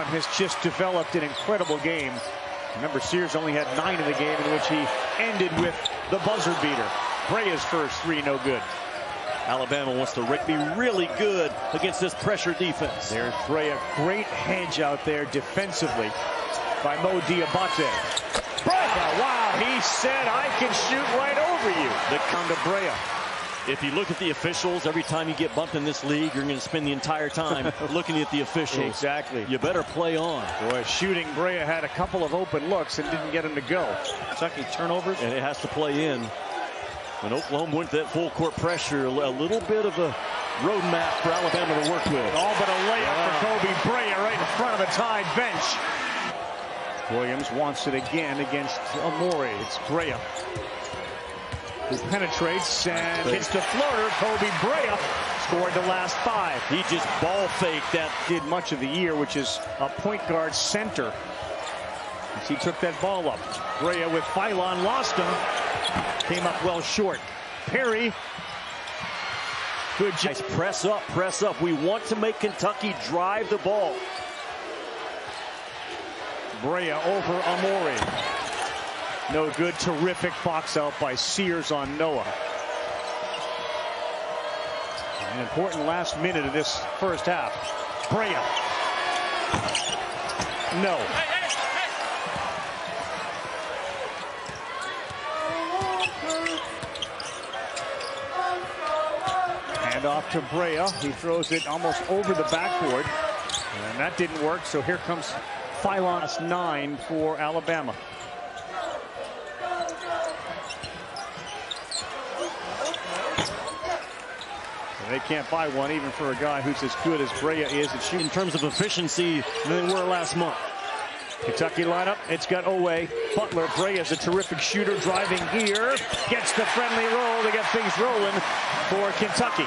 Failon has just developed an incredible game. Remember, Sears only had 9 in the game, in which he ended with the buzzer beater. Brea's first 3, no good. Alabama wants to be really good against this pressure defense. There's Brea. Great hedge out there defensively by Mo Diabate. Brea, wow, he said, I can shoot right over you. They come to Brea. If you look at the officials, every time you get bumped in this league, you're going to spend the entire time looking at the officials. Exactly. You better play on. Boy, shooting Brea had a couple of open looks and didn't get him to go. Kentucky turnovers. And it has to play in. When Oklahoma went to that full court pressure, a little bit of a roadmap for Alabama to work with. All but a layup for Koby Brea right in front of a tied bench. Williams wants it again against Amore. It's Brea who penetrates and hits the floater. Koby Brea scored the last 5. He just ball faked that. Did much of the year, which is a point guard center. As he took that ball up. Brea with Failon lost him. Came up well short. Perry. Good job. Nice press up, press up. We want to make Kentucky drive the ball. Brea over Amore. No good. Terrific box out by Sears on Noah. An important last minute of this first half. Brea. No. Hand off to Brea. He throws it almost over the backboard. And that didn't work, so here comes Failon. 9 for Alabama. They can't buy one, even for a guy who's as good as Brea is at shooting. In terms of efficiency than they were last month. Kentucky lineup, it's got Owe. Butler. Brea is a terrific shooter, driving here. Gets the friendly roll to get things rolling for Kentucky.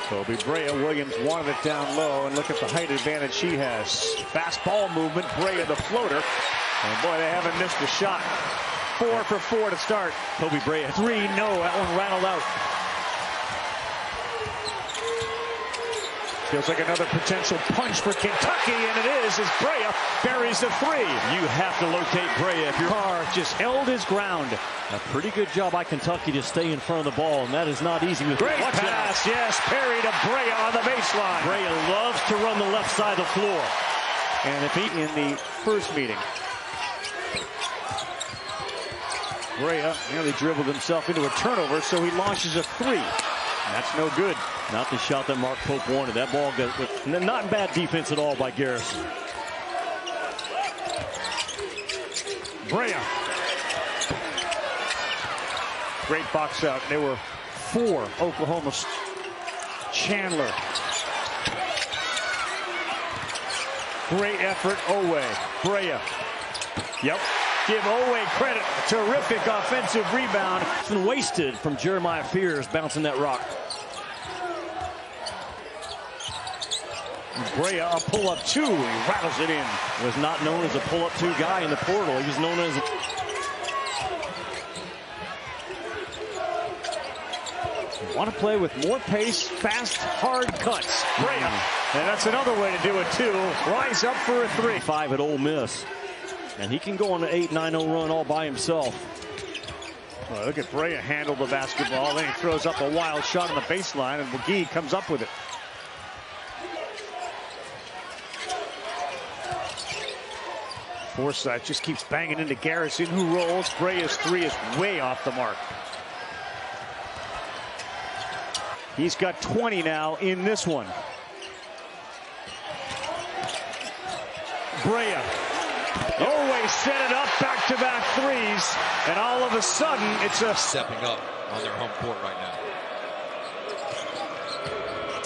Koby Brea. Williams wanted it down low, and look at the height advantage she has. Fast ball movement. Brea the floater. And boy, they haven't missed a shot. 4 for 4 to start. Koby Brea. 3, no, that one rattled out. Feels like another potential punch for Kentucky, and it is as Brea buries the 3. You have to locate Brea. If your Carr just held his ground. A pretty good job by Kentucky to stay in front of the ball, and that is not easy. With great pass, yes, Perry to Brea on the baseline. Brea loves to run the left side of the floor. And if he in the first meeting, Brea nearly dribbled himself into a turnover, so he launches a 3. That's no good. Not the shot that Mark Pope wanted. That ball got not bad defense at all by Garrison. Brea. Great box out. There were 4 Oklahoma. Chandler. Great effort. Owe. Brea. Yep. Give Owe credit. Terrific offensive rebound. It's been wasted from Jeremiah Fears bouncing that rock. Brea, a pull-up 2. He rattles it in. Was not known as a pull-up 2 guy in the portal. He was known as want to play with more pace, fast, hard cuts. Brea. And that's another way to do it, too. Rise up for a 3. 5 at Ole Miss. And he can go on an 8-9-0 run all by himself. Well, look at Brea handle the basketball. Then he throws up a wild shot on the baseline, and McGee comes up with it. Forsythe just keeps banging into Garrison, who rolls. Brea's 3 is way off the mark. He's got 20 now in this one. Brea. Always set it up, back-to-back 3s, and all of a sudden it's a stepping up on their home court right now.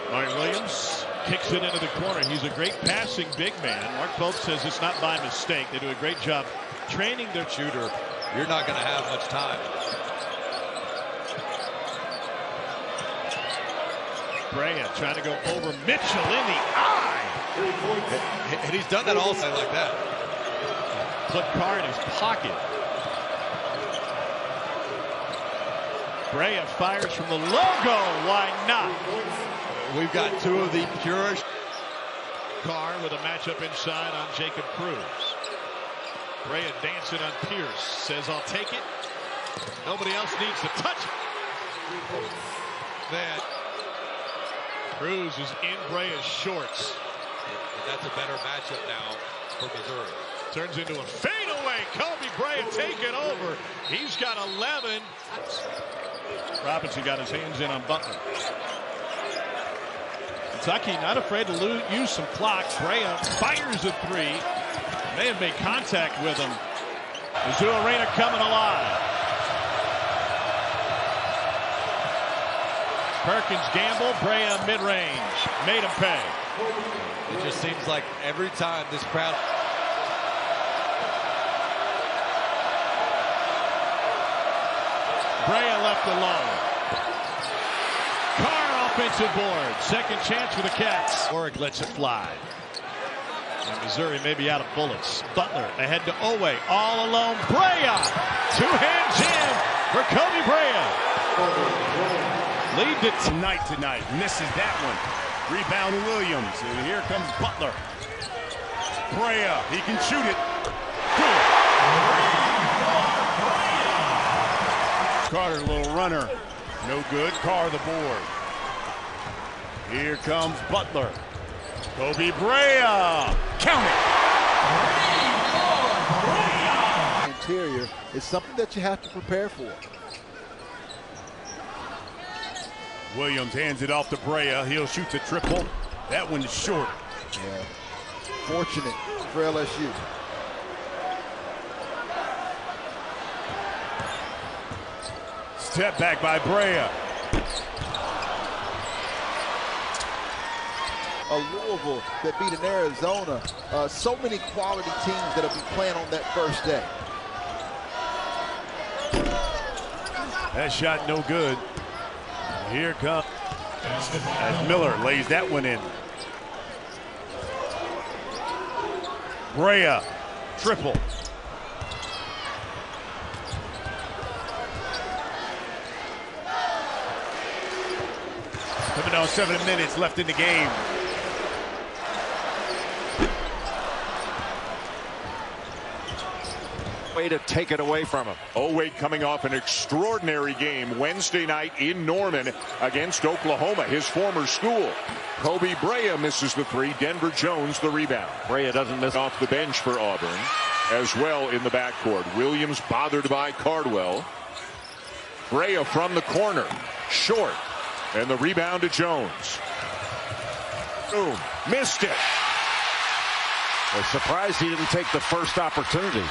All right, Williams kicks it into the corner. He's a great passing big man. Mark Pope says it's not by mistake. They do a great job training their shooter. You're not going to have much time. Brea trying to go over Mitchell in the eye. And he's done that all night like that. Put Carr in his pocket. Brea fires from the logo. Why not? We've got 2 of the purest. Carr with a matchup inside on Jacob Cruz. Brea dancing on Pierce. Says, I'll take it. Nobody else needs to touch it. Man, Cruz is in Brea's shorts. that's a better matchup now for Missouri. Turns into a fadeaway. Koby Brea taking over. He's got 11. Robinson got his hands in on Butler. Kentucky not afraid to use some clock. Brea fires a three. May have made contact with him. Mizzou Arena coming alive. Perkins gamble. Brea mid-range. Made him pay. It just seems like every time this crowd. Brea left alone. Carr offensive board. Second chance for the Cats. Warwick lets it fly. And Missouri may be out of bullets. Butler ahead to Owe. All alone. Brea. 2 hands in for Koby Brea. Lead it tonight. Misses that one. Rebound Williams. And here comes Butler. Brea. He can shoot it. Good. Carter, little runner. No good. Carr the board. Here comes Butler. Koby Brea. Count it. Interior is something that you have to prepare for. Williams hands it off to Brea. He'll shoot the triple. That one is short. Yeah. Fortunate for LSU. Step back by Brea. A Louisville that beat an Arizona. So many quality teams that'll be playing on that first day. That shot no good. Here comes as Miller lays that one in. Brea, triple. Coming down 7 minutes left in the game. Way to take it away from him. Owe coming off an extraordinary game Wednesday night in Norman against Oklahoma, his former school. Koby Brea misses the three. Denver Jones the rebound. Brea doesn't miss. Off the bench for Auburn as well in the backcourt. Williams bothered by Cardwell. Brea from the corner. Short. And the rebound to Jones. Boom. Missed it. I'm surprised he didn't take the first opportunity.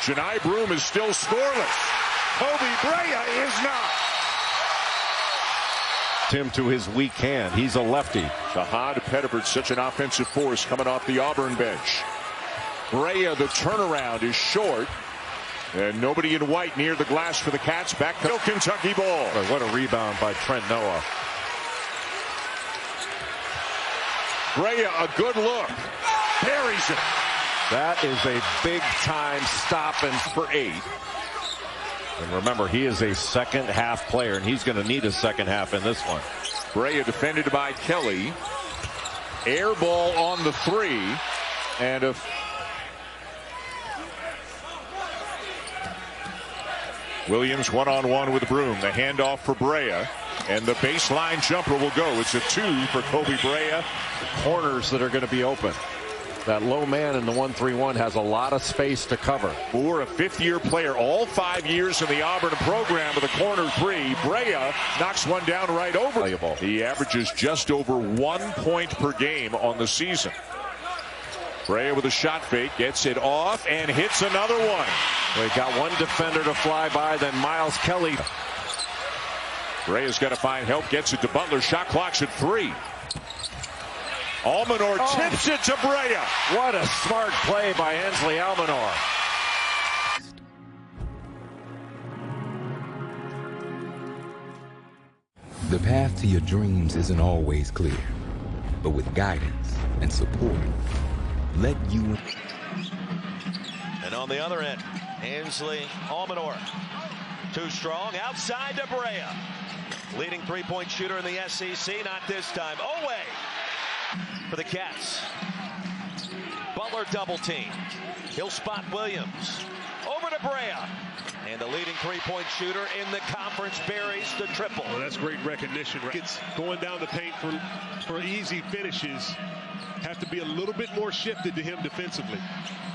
Janai Broome is still scoreless. Koby Brea is not. Him to his weak hand. He's a lefty. Shahad Pettiford, such an offensive force coming off the Auburn bench. Brea, the turnaround is short. And nobody in white near the glass for the Cats. Back to Kentucky ball. What a rebound by Trent Noah. Brea, a good look. Buries it. That is a big-time stop and for 8. And remember, he is a second-half player, and he's going to need a second half in this one. Brea defended by Kelly. Air ball on the 3. And a Williams one-on-one with Broome. The handoff for Brea. And the baseline jumper will go. It's a 2 for Koby Brea. The corners that are going to be open. That low man in the 1-3-1 has a lot of space to cover. Moore, a 5th-year player, all 5 years in the Auburn program with a corner 3. Brea knocks one down right over. Valuable. He averages just over 1 point per game on the season. Brea with a shot fake, gets it off and hits another one. We got one defender to fly by, then Miles Kelly. Brea's got to find help, gets it to Butler. Shot clock's at 3. Almanor tips it to Brea. What a smart play by Hensley Almanor. The path to your dreams isn't always clear, but with guidance and support, let you. And on the other end, Hensley Almanor. Too strong, outside to Brea. Leading three-point shooter in the SEC, not this time. Owe for the Cats. Butler double team. He'll spot Williams. Over to Brea. And the leading three-point shooter in the conference buries the triple. Well, that's great recognition. It's going down the paint for easy finishes. Have to be a little bit more shifted to him defensively.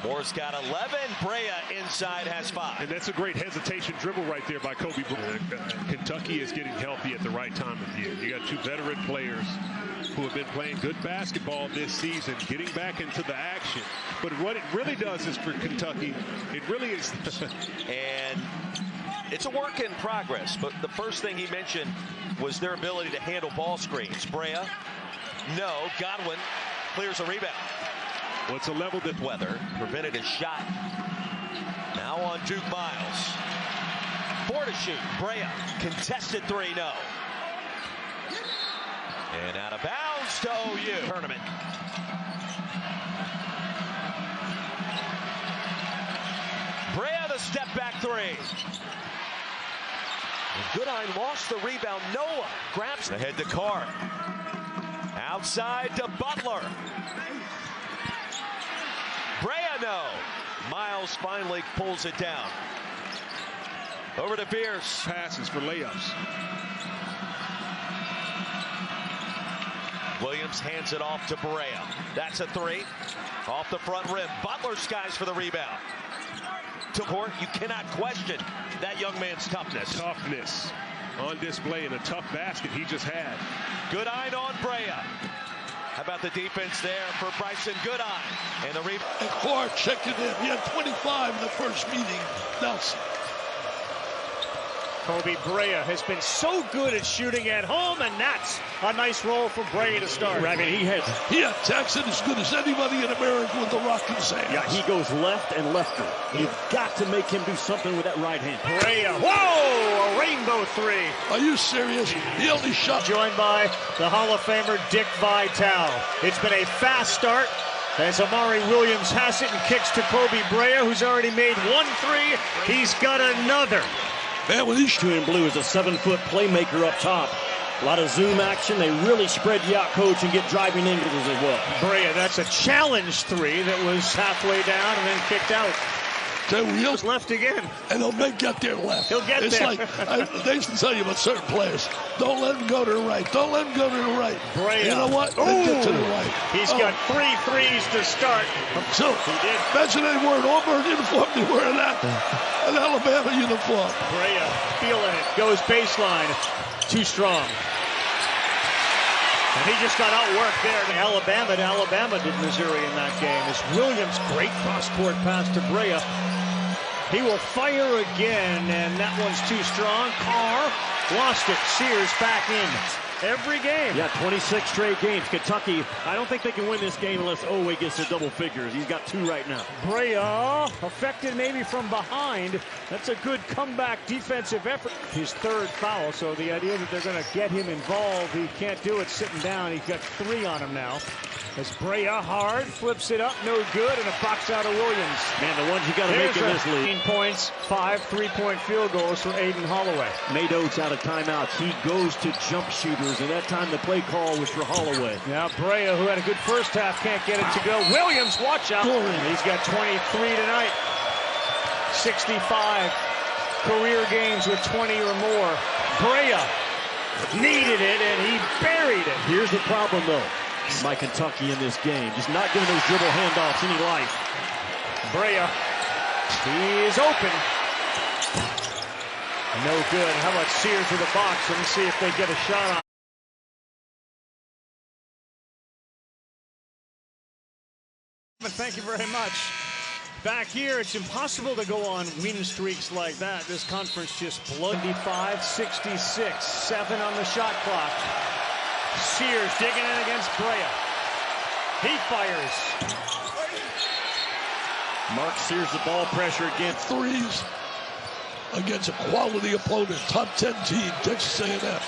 Moore's got 11. Brea inside has 5. And that's a great hesitation dribble right there by Koby. Kentucky is getting healthy at the right time of year. You got two veteran players who have been playing good basketball this season, getting back into the action. But what it really does is for Kentucky, it really is. And it's a work in progress. But the first thing he mentioned was their ability to handle ball screens. Brea, no. Godwin clears a rebound. What's a level that Weather prevented his shot. Now on Duke Miles. 4 to shoot. Brea contested 3, no. And out of bounds to OU. Tournament. Brea the step back 3. Goodine lost the rebound. Noah grabs ahead to Carr. Outside to Butler. Brea, no. Miles finally pulls it down. Over to Pierce. Passes for layups. Williams hands it off to Brea. That's a 3. Off the front rim. Butler skies for the rebound. To court, you cannot question that young man's toughness. Toughness on display in a tough basket he just had. Goodine on Brea. How about the defense there for Bryson Goodine? And the rebound. And Carr checked it in. He had 25 in the first meeting. Nelson. Koby Brea has been so good at shooting at home, and that's a nice roll for Brea to start. I mean, He attacks it as good as anybody in America with the rock in his hands. Yeah, he goes left and lefter. You've got to make him do something with that right hand. Brea, whoa, a rainbow 3. Are you serious? He only shot. Joined by the Hall of Famer Dick Vitale. It's been a fast start as Amari Williams has it and kicks to Koby Brea, who's already made 1 3. He's got another. Man, when he's Two in blue is a 7-foot playmaker up top. A lot of zoom action. They really spread you out, coach, and get driving angles as well. Brea, that's a challenge 3 that was halfway down and then kicked out. He'll Left again. And he'll get there left. He'll get it's there. Like, they used to tell you about certain players. Don't let him go to the right. Don't let him go to the right. Brea. You know what? They get to the right. He's got 3 threes to start. So, He did. imagine they wore an Auburn uniform. They wearing that. An Alabama uniform. Brea feeling it. Goes baseline. Too strong. And he just got outworked there. To Alabama did Missouri in that game. As Williams, great cross-court pass to Brea. He will fire again, and that one's too strong. Carr lost it. Sears back in. Every game. Yeah, 26 straight games. Kentucky, I don't think they can win this game unless Oweh gets to double figures. He's got 2 right now. Brea affected maybe from behind. That's a good comeback defensive effort. His 3rd foul, so the idea that they're going to get him involved, he can't do it sitting down. He's got 3 on him now. As Brea hard, flips it up, no good, and a box out of Williams. Man, the ones you got to make in this league. 15 points, 5 3-point field goals for Aiden Holloway. Nate Oates out of timeouts. He goes to jump shooters, and that time the play call was for Holloway. Now Brea, who had a good first half, can't get it to go. Williams, watch out. He's got 23 tonight. 65 career games with 20 or more. Brea needed it, and he buried it. Here's the problem, though, by Kentucky in this game. Just not giving those dribble handoffs any life. Brea, he is open. No good. How about Sears to the box? Let me see if they get a shot on. Thank you very much. Back here, it's impossible to go on win streaks like that. This conference just blood. 65-66, 7 on the shot clock. Sears digging in against Brea. He fires. Mark Sears, the ball pressure against 3s against a quality opponent. Top 10 team, Texas A&M.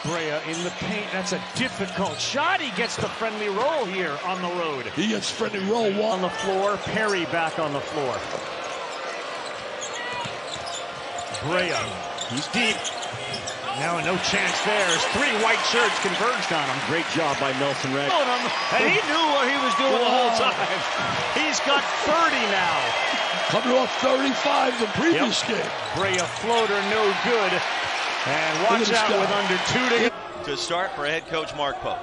Brea in the paint. That's a difficult shot. He gets the friendly roll here on the road. He gets friendly roll on the floor. Perry back on the floor. Brea, he's deep. No chance there. As 3 white shirts converged on him. Great job by Nelson Reg. And he knew what he was doing the whole time. He's got 30 now. Coming off 35 the previous game. Brea floater, no good. And watch out with under 2 to start for head coach Mark Pope.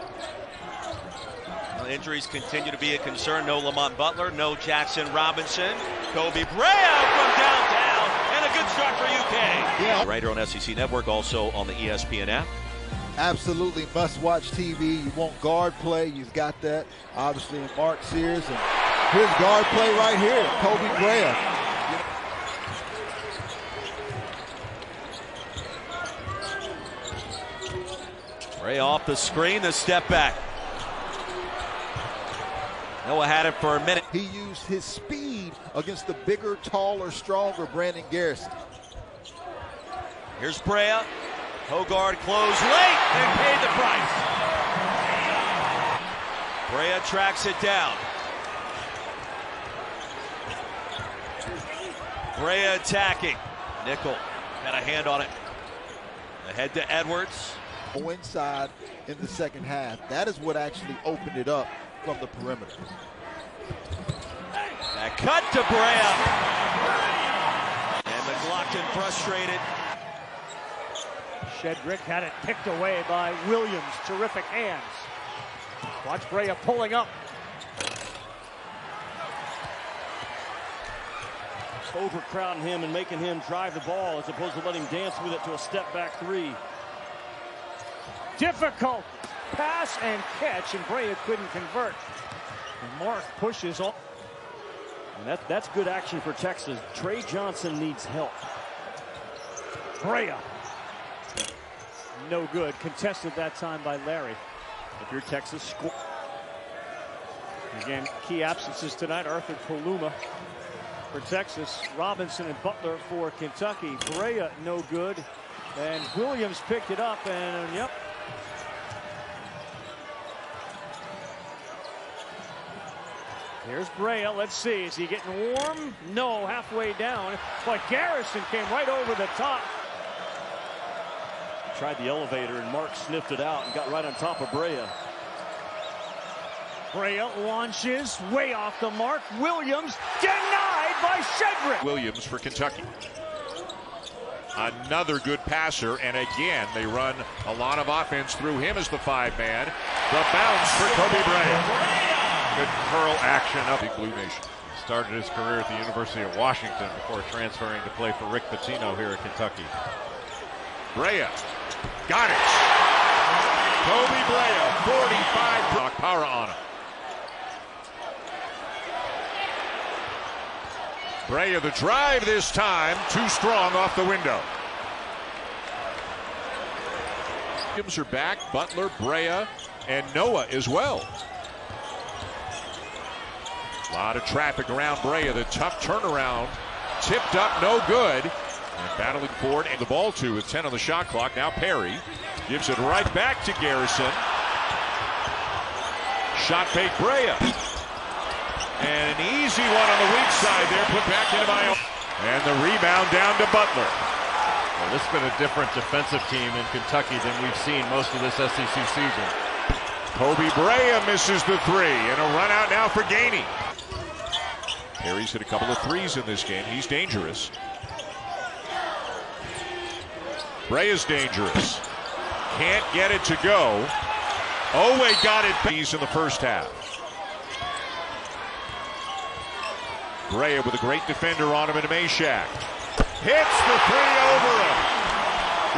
Injuries continue to be a concern. No Lamont Butler, no Jackson Robinson. Koby Brea from downtown, and a good start for UK. Yeah. Right here on SEC Network, also on the ESPN app. Absolutely must-watch TV. You want guard play, you've got that. Obviously in Mark Sears, and here's guard play right here, Koby Brea. Brea off the screen, the step back. Noah had it for a minute. He used his speed against the bigger, taller, stronger Brandon Garrison. Here's Brea. Hogard closed late and paid the price. Brea tracks it down. Brea attacking. Nickel got a hand on it. Ahead to Edwards. Go inside in the second half. That is what actually opened it up from the perimeter. That cut to Brea. And McLaughlin frustrated. Shedrick had it picked away by Williams. Terrific hands. Watch Brea pulling up. Overcrowding him and making him drive the ball as opposed to letting him dance with it to a step back 3. Difficult pass and catch, and Brea couldn't convert. And Mark pushes off. And that's good action for Texas. Trey Johnson needs help. Brea. No good. Contested that time by Larry. If you're Texas, score. Again, key absences tonight. Arthur Poluma for Texas. Robinson and Butler for Kentucky. Brea no good. And Williams picked it up, and yep. Here's Brea. Let's see. Is he getting warm? No, halfway down. But Garrison came right over the top. Tried the elevator, and Mark sniffed it out and got right on top of Brea. Brea launches way off the mark. Williams denied by Shedrick. Williams for Kentucky. Another good passer, and again, they run a lot of offense through him as the 5-man. The bounce for Koby Brea. Good curl action up the Blue Nation. Started his career at the University of Washington before transferring to play for Rick Pitino here at Kentucky. Brea got it. Koby Brea, 45. Power on him. Brea the drive this time, too strong off the window. Williams are back, Butler, Brea, and Noah as well. A lot of traffic around Brea. The tough turnaround, tipped up, no good. And battling for it, and the ball two with 10 on the shot clock. Now Perry gives it right back to Garrison. Shot fake Brea. And an easy one on the weak side there, put back into my. And the rebound down to Butler. Well, this has been a different defensive team in Kentucky than we've seen most of this SEC season. Koby Brea misses the 3, and a run out now for Gainey. Perry's hit a couple of threes in this game. He's dangerous. Brea's dangerous. Can't get it to go. Owe got it. He's in the first half. Brea with a great defender on him in Meshack. Hits the 3 over him.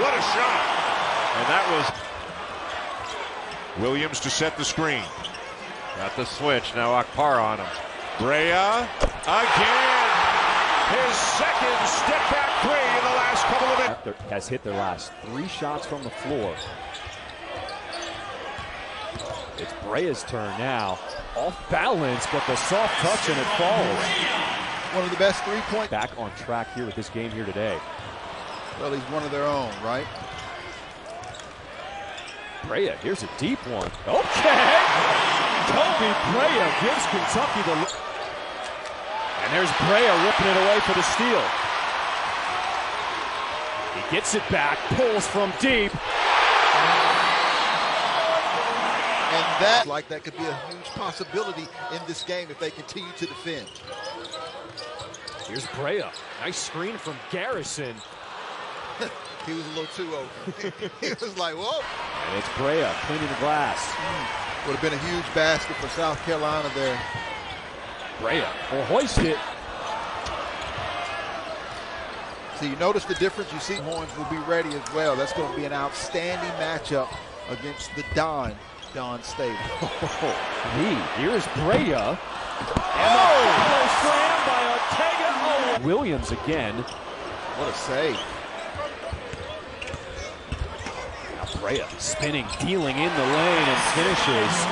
What a shot. And that was Williams to set the screen. got the switch. Now Akpar on him. Brea again. His second step back 3 in the last couple of minutes. Has hit their last 3 shots from the floor. It's Brea's turn now. Off balance, but the soft touch and it falls. One of the best 3-point. Back on track here with this game here today. Well, he's one of their own, right? Brea, here's a deep one. Okay! Koby Brea gives Kentucky the look. And there's Brea ripping it away for the steal. He gets it back, pulls from deep. And that could be a huge possibility in this game if they continue to defend. Here's Brea. Nice screen from Garrison. He was a little too open. He was like, whoa. And it's Brea cleaning the glass. Would have been a huge basket for South Carolina there. Brea will hoist it. So you notice the difference. You see Horns will be ready as well. That's going to be an outstanding matchup against the Don State. Here's Brea. And the slam by Ortega. Williams again. What a save. Now Brea spinning, dealing in the lane and finishes.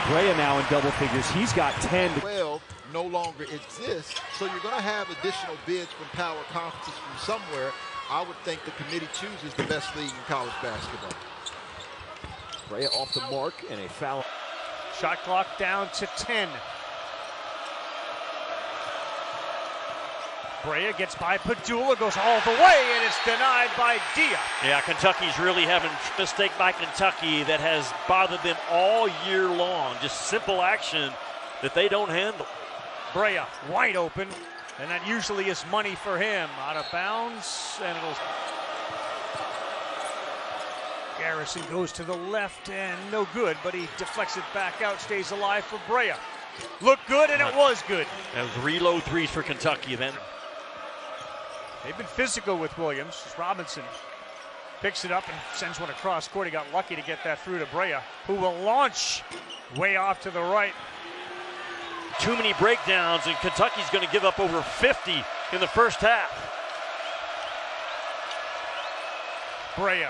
Brea now in double figures. He's got 10. 12 no longer exists, so you're going to have additional bids from power conferences from somewhere. I would think the committee chooses the best league in college basketball. Brea off the mark and a foul. Shot clock down to 10. Brea gets by Padula, goes all the way, and it's denied by Dia. Yeah, Kentucky's really having a mistake by Kentucky that has bothered them all year long. Just simple action that they don't handle. Brea wide open, and that usually is money for him. Out of bounds, and it'll... Garrison goes to the left, and no good, but he deflects it back out, stays alive for Brea. Looked good, and it was good. That was reload threes for Kentucky then. They've been physical with Williams. Robinson picks it up and sends one across court. He got lucky to get that through to Brea, who will launch way off to the right. Too many breakdowns, and Kentucky's going to give up over 50 in the first half. Brea.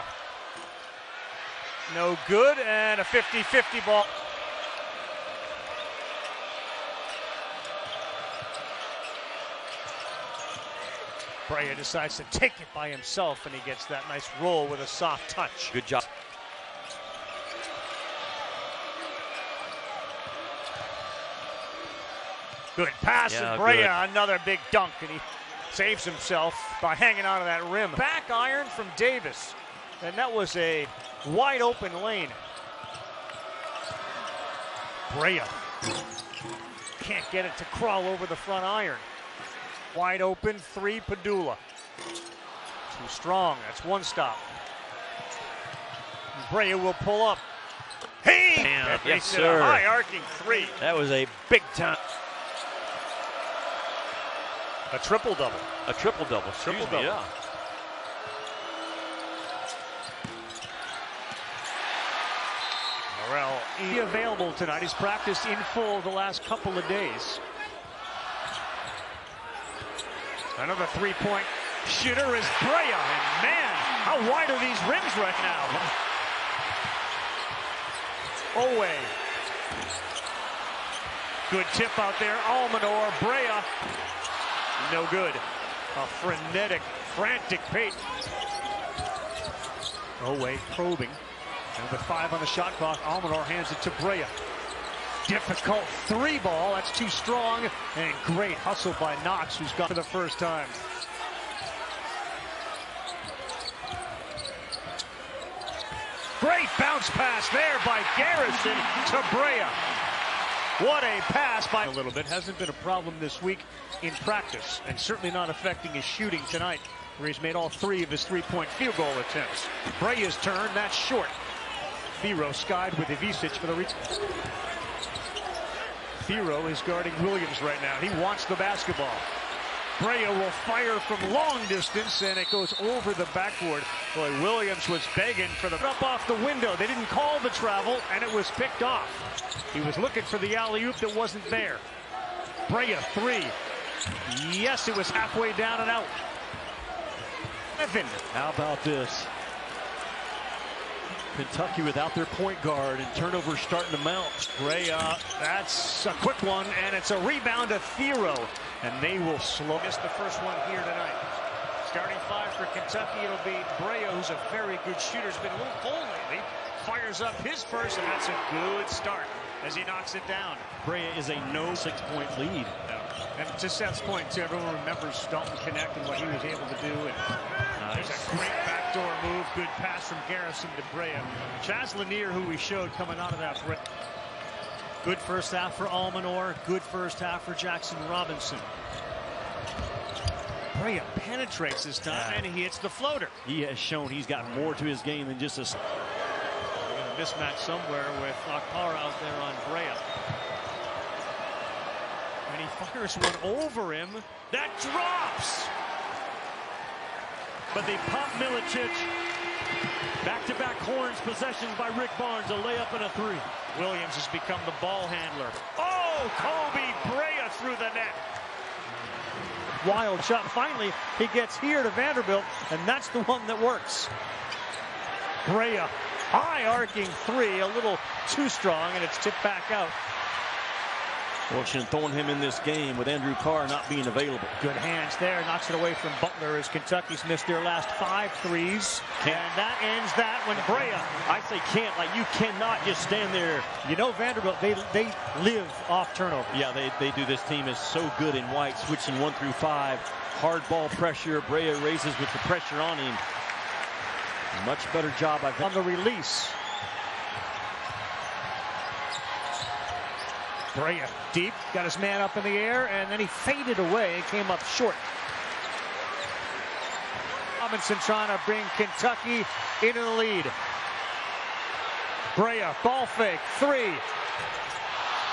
No good, and a 50-50 ball. Brea decides to take it by himself, and he gets that nice roll with a soft touch. Good job. Good pass, Yeah, and Brea, good. another big dunk, and he saves himself by hanging on to that rim. Back iron from Davis, and that was a wide open lane. Brea can't get it to crawl over the front iron. Wide open, three, Padula. Too strong, that's one stop. Brea will pull up. Hey! Damn, That yes, makes it sir. a high arcing three. That was a big time. A triple-double. A triple-double, excuse me, yeah. Morrell available tonight. He's practiced in full the last couple of days. Another three-point shooter is Brea, and man, how wide are these rims right now? Owe. Good tip out there, Almanor, Brea. No good. A frenetic, frantic pace. Owe probing. And with 5 on the shot clock, Almanor hands it to Brea. Difficult three ball, that's too strong, and great hustle by Knox, who's got for the first time. Great bounce pass there by Garrison to Brea. What a pass by a little bit. Hasn't been a problem this week in practice, and certainly not affecting his shooting tonight, where he's made all 3 of his three-point field goal attempts. Brea's turn, that's short. Thero skied with Ivisic for the reach. Thero is guarding Williams right now. He wants the basketball. Brea will fire from long distance, and it goes over the backboard. Boy, Williams was begging for the up off the window. They didn't call the travel, and it was picked off. He was looking for the alley-oop that wasn't there. Brea, 3. Yes, it was halfway down and out. Evan. How about this? Kentucky without their point guard, and turnovers starting to mount. Brea, that's a quick one, and it's a rebound to Thero, and they will slow. Missed the first one here tonight. Starting 5 for Kentucky, it'll be Brea, who's a very good shooter. Has been a little cold lately. Fires up his first, and that's a good start as he knocks it down. Brea is a no 6-point lead. Yeah. And to Seth's point, too, everyone remembers Dalton Connect and what he was able to do. And there's a great backdoor move. Good pass from Garrison to Brea. Chaz Lanier, who we showed coming out of that break. Good first half for Almanor. Good first half for Jackson Robinson. Brea penetrates this time, and he hits the floater. He has shown he's got more to his game than just a Mismatch somewhere with Akpara out there on Brea. And he fires one over him. That drops! But they pop Milicic. Back-to-back horns possessions by Rick Barnes. A layup and a three. Williams has become the ball handler. Oh, Koby Brea through the net. Wild shot. Finally, he gets here to Vanderbilt, and that's the one that works. Brea. High arcing three, a little too strong, and it's tipped back out. Fortune throwing him in this game with Andrew Carr not being available. Good hands there, knocks it away from Butler as Kentucky's missed their last 5 threes. And that ends that when Brea. I say can't, like you cannot just stand there. You know Vanderbilt, they live off turnovers. Yeah, they do. This team is so good in white, switching 1 through 5. Hard ball pressure. Brea raises with the pressure on him. Much better job on the release. Brea deep, got his man up in the air, and then he faded away and came up short. Robinson trying to bring Kentucky into the lead. Brea, ball fake, three.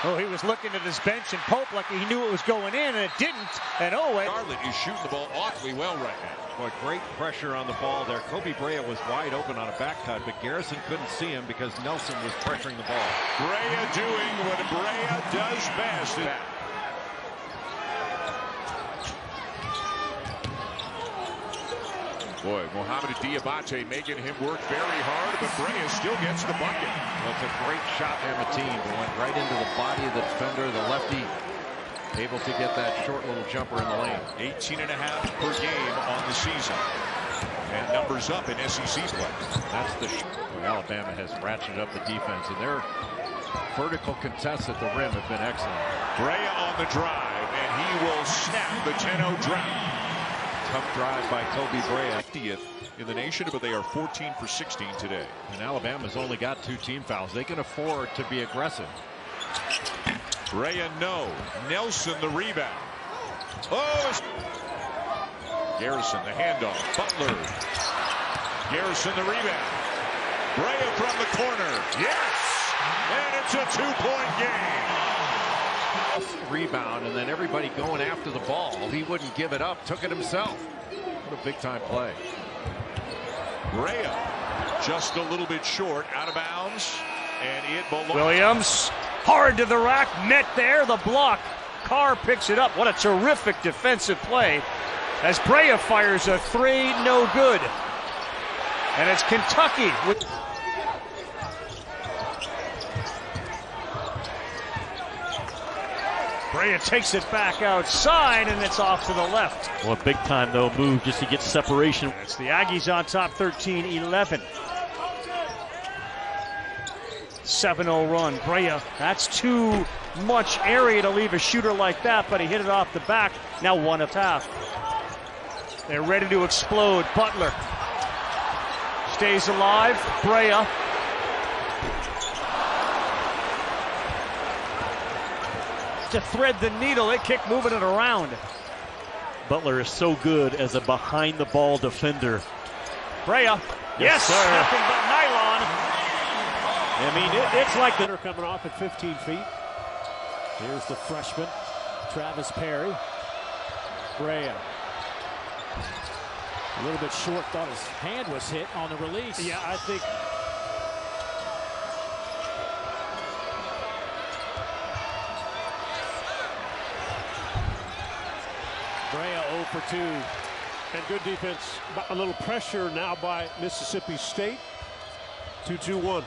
Oh, he was looking at his bench, and Pope, like he knew it was going in, and it didn't. And Charlotte is shooting the ball awfully well right now. Boy, great pressure on the ball there. Koby Brea was wide open on a back cut, but Garrison couldn't see him because Nelson was pressuring the ball. Brea doing what Brea does best. Boy, Mohamed Diabate making him work very hard, but Brea still gets the bucket. Well, it's a great shot there, Mateen. It went right into the body of the defender, the lefty. Able to get that short little jumper in the lane. 18.5 per game on the season. And numbers up in SEC play. That's the Alabama has ratcheted up the defense, and their vertical contests at the rim have been excellent. Brea on the drive, and he will snap the 10-0 drought. Tough drive by Koby Brea. 50th in the nation, but they are 14 for 16 today. And Alabama's only got 2 team fouls. They can afford to be aggressive. Brea, no. Nelson, the rebound. Oh! Garrison, the handoff. Butler. Garrison, the rebound. Brea from the corner. Yes! And it's a 2-point game. Rebound, and then everybody going after the ball. He wouldn't give it up. Took it himself. What a big-time play. Brea just a little bit short, out of bounds, and it belongs. Williams, hard to the rack, met there, the block. Carr picks it up. What a terrific defensive play as Brea fires a three, no good. And it's Kentucky with. Brea takes it back outside, and it's off to the left. Well, a big time, though, move just to get separation. It's the Aggies on top, 13-11. 7-0 run. Brea, that's too much area to leave a shooter like that, but he hit it off the back. Now 1 of half. They're ready to explode. Butler stays alive. Brea. To thread the needle, they kick moving it around. Butler is so good as a behind-the-ball defender. Brea, yes, sir. Nothing but nylon. I mean, it's like the coming off at 15 feet. Here's the freshman, Travis Perry. Brea. A little bit short, thought his hand was hit on the release. Yeah, I think. Brea 0 for 2. And good defense. A little pressure now by Mississippi State. 2-2-1.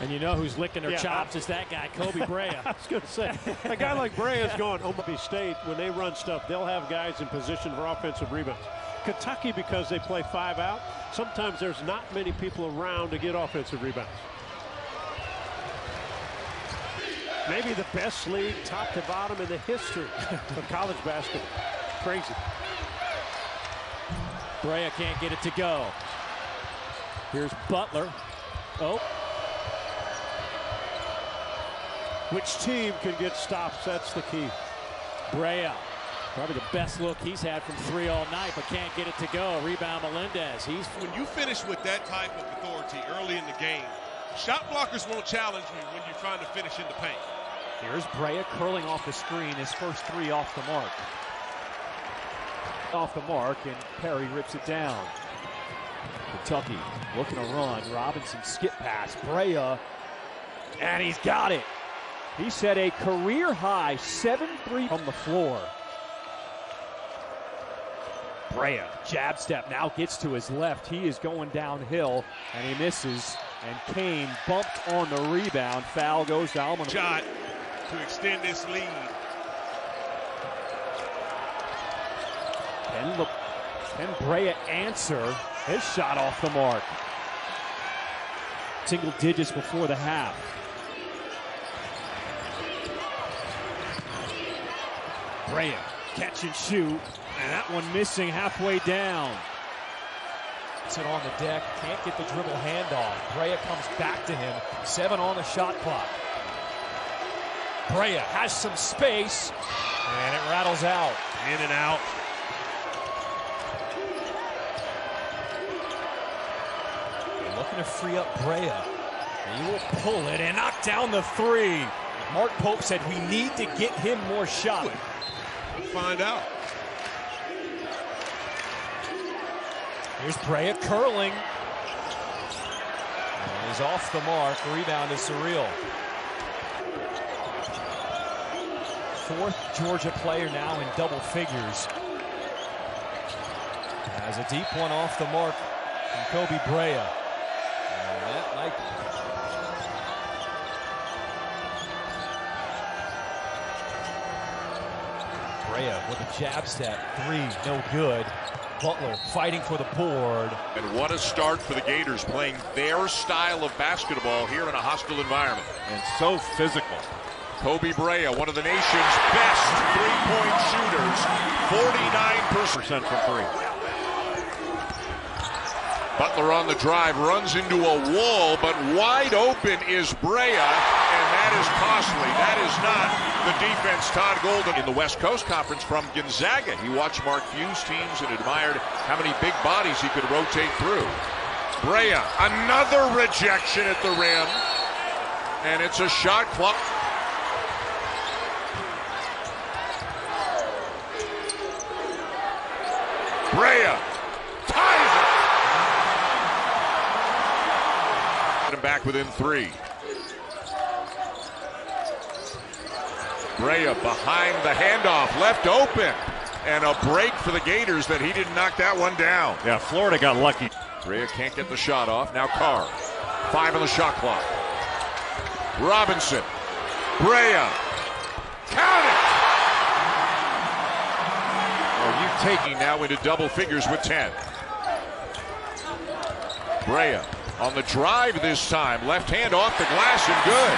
And you know who's licking their chops is that guy, Koby Brea. I was going to say, a guy like Brea is going, Mississippi State, when they run stuff, they'll have guys in position for offensive rebounds. Kentucky, because they play 5 out, sometimes there's not many people around to get offensive rebounds. Maybe the best league, top to bottom, in the history of college basketball. Crazy. Brea can't get it to go. Here's Butler. Oh. Which team can get stops? That's the key. Brea, probably the best look he's had from three all night, but can't get it to go. Rebound Melendez. When you finish with that type of authority early in the game, shot blockers won't challenge you when you're trying to finish in the paint. Here's Brea curling off the screen. His first three off the mark. Off the mark, and Perry rips it down. Kentucky looking to run. Robinson skip pass. Brea, and he's got it. He set a career-high 7-3 from the floor. Brea, jab step, now gets to his left. He is going downhill, and he misses. And Kane bumped on the rebound. Foul goes to Alman. Shot to extend this lead. Can Brea answer his shot off the mark? Single digits before the half. Brea, catch and shoot, and that one missing halfway down. Sit on the deck, can't get the dribble handoff. Brea comes back to him, 7 on the shot clock. Brea has some space, and it rattles out. In and out. They're looking to free up Brea. He will pull it and knock down the three. Mark Pope said we need to get him more shots. We'll find out. Here's Brea curling. And he's off the mark. Rebound is surreal. Fourth Georgia player now in double figures. Has a deep one off the mark from Koby Brea. And that might... Brea with a jab step, three, no good. Butler fighting for the board. And what a start for the Gators, playing their style of basketball here in a hostile environment. And so physical. Koby Brea, one of the nation's best three-point shooters, 49% from three. Butler on the drive, runs into a wall, but wide open is Brea, and that is costly. That is not the defense Todd Golden in the West Coast Conference from Gonzaga. He watched Mark Few's teams and admired how many big bodies he could rotate through. Brea, another rejection at the rim, and it's a shot clock. Brea ties it. Back within three. Brea behind the handoff, left open, and a break for the Gators that he didn't knock that one down. Yeah, Florida got lucky. Brea can't get the shot off. Now Carr, 5 on the shot clock. Robinson, Brea, count it! Are you taking now into double figures with 10? Brea on the drive this time, left hand off the glass and good.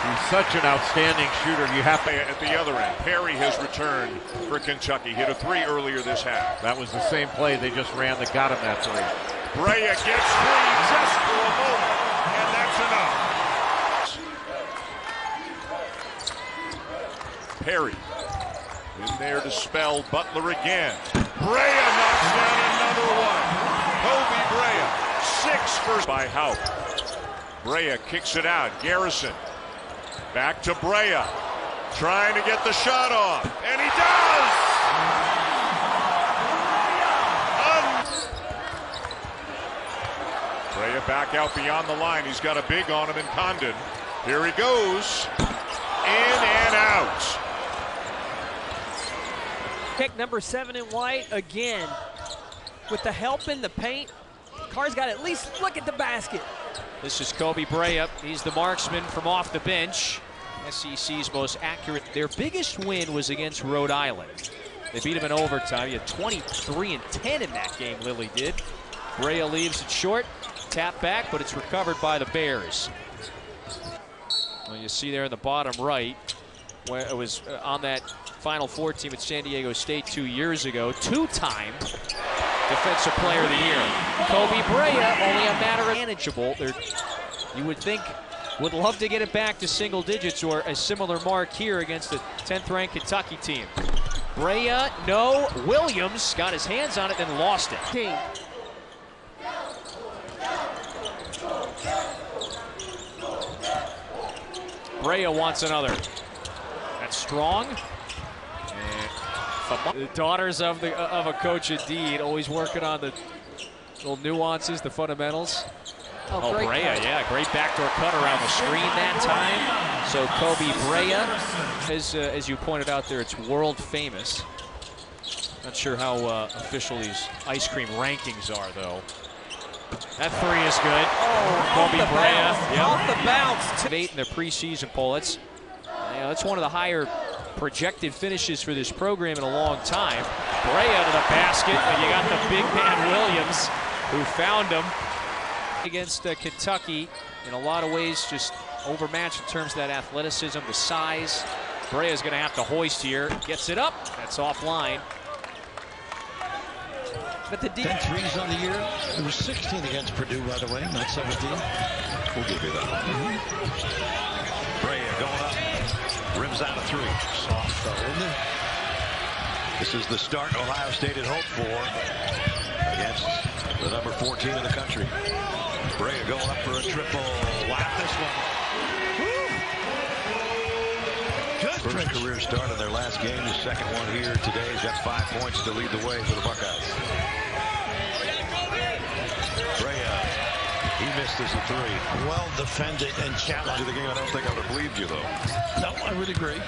He's such an outstanding shooter. You have to. At the other end, Perry has returned for Kentucky. Hit a three earlier this half. That was the same play they just ran that got him that three. Brea gets free just for a moment, and that's enough. Perry in there to spell Butler again. Brea knocks down another one. Koby Brea, 6 first by Haupt. Brea kicks it out. Garrison back to Brea, trying to get the shot off, and he does! Brea back out beyond the line. He's got a big on him in Condon. Here he goes, in and out. Pick number 7 in white again. With the help in the paint, Carr's got to at least look at the basket. This is Koby Brea. He's the marksman from off the bench. SEC's most accurate. Their biggest win was against Rhode Island. They beat him in overtime. He had 23 and 10 in that game, Lilly did. Brea leaves it short. Tap back, but it's recovered by the Bears. Well, you see there in the bottom right, where it was on that Final Four team at San Diego State 2 years ago, two-time Defensive Player of the Year. Koby Brea, only a matter of manageable. You would think would love to get it back to single digits or a similar mark here against the 10th-ranked Kentucky team. Brea, no. Williams got his hands on it, then lost it. Brea wants another. That's strong. And the daughters of a coach indeed, always working on the little nuances, the fundamentals. Oh, Brea, yeah, great backdoor cut around the screen that time. So Koby Brea, as you pointed out there, it's world famous. Not sure how official these ice cream rankings are, though. That three is good. Oh, Koby Brea, off the bounce. 8 in their preseason poll. That's one of the higher projected finishes for this program in a long time. Brea to the basket, and you got the big man Williams, who found him. Against Kentucky, in a lot of ways, just overmatched in terms of that athleticism, the size. Brea is going to have to hoist here. Gets it up. That's offline. But the 10 threes on the year. It was 16 against Purdue, by the way, not 17. We'll give you that one. Brea going up. Rims out a three. Soft, though, isn't it? This is the start Ohio State had hoped for against the number 14 in the country. Brea going up for a triple. Wow, this one. Good first career start in their last game. The second one here today. He's got 5 points to lead the way for the Buckeyes. Brea, he missed as a three. Well defended and challenged. To the game, I don't think I would have believed you, though. No, I would agree.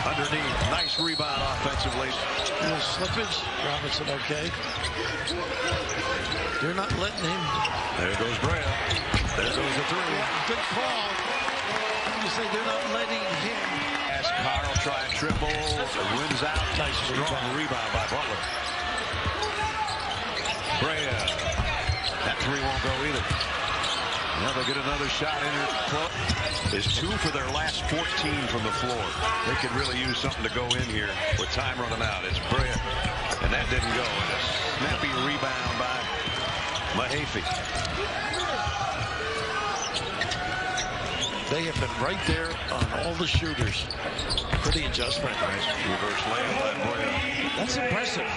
Underneath, nice rebound offensively. Little slippage. Robinson okay. They're not letting him. There goes Brea. There goes the three. Good call. You say they're not letting him. As Carl try a triple. Wins out. Nice strong rebound by Butler. Brea. That three won't go either. Now they'll get another shot in here. Is 2 for their last 14 from the floor. They could really use something to go in here with time running out. It's Brea, and that didn't go. And a snappy rebound by Mahaffey. They have been right there on all the shooters for the adjustment. Nice reverse layup by Brea. That's impressive.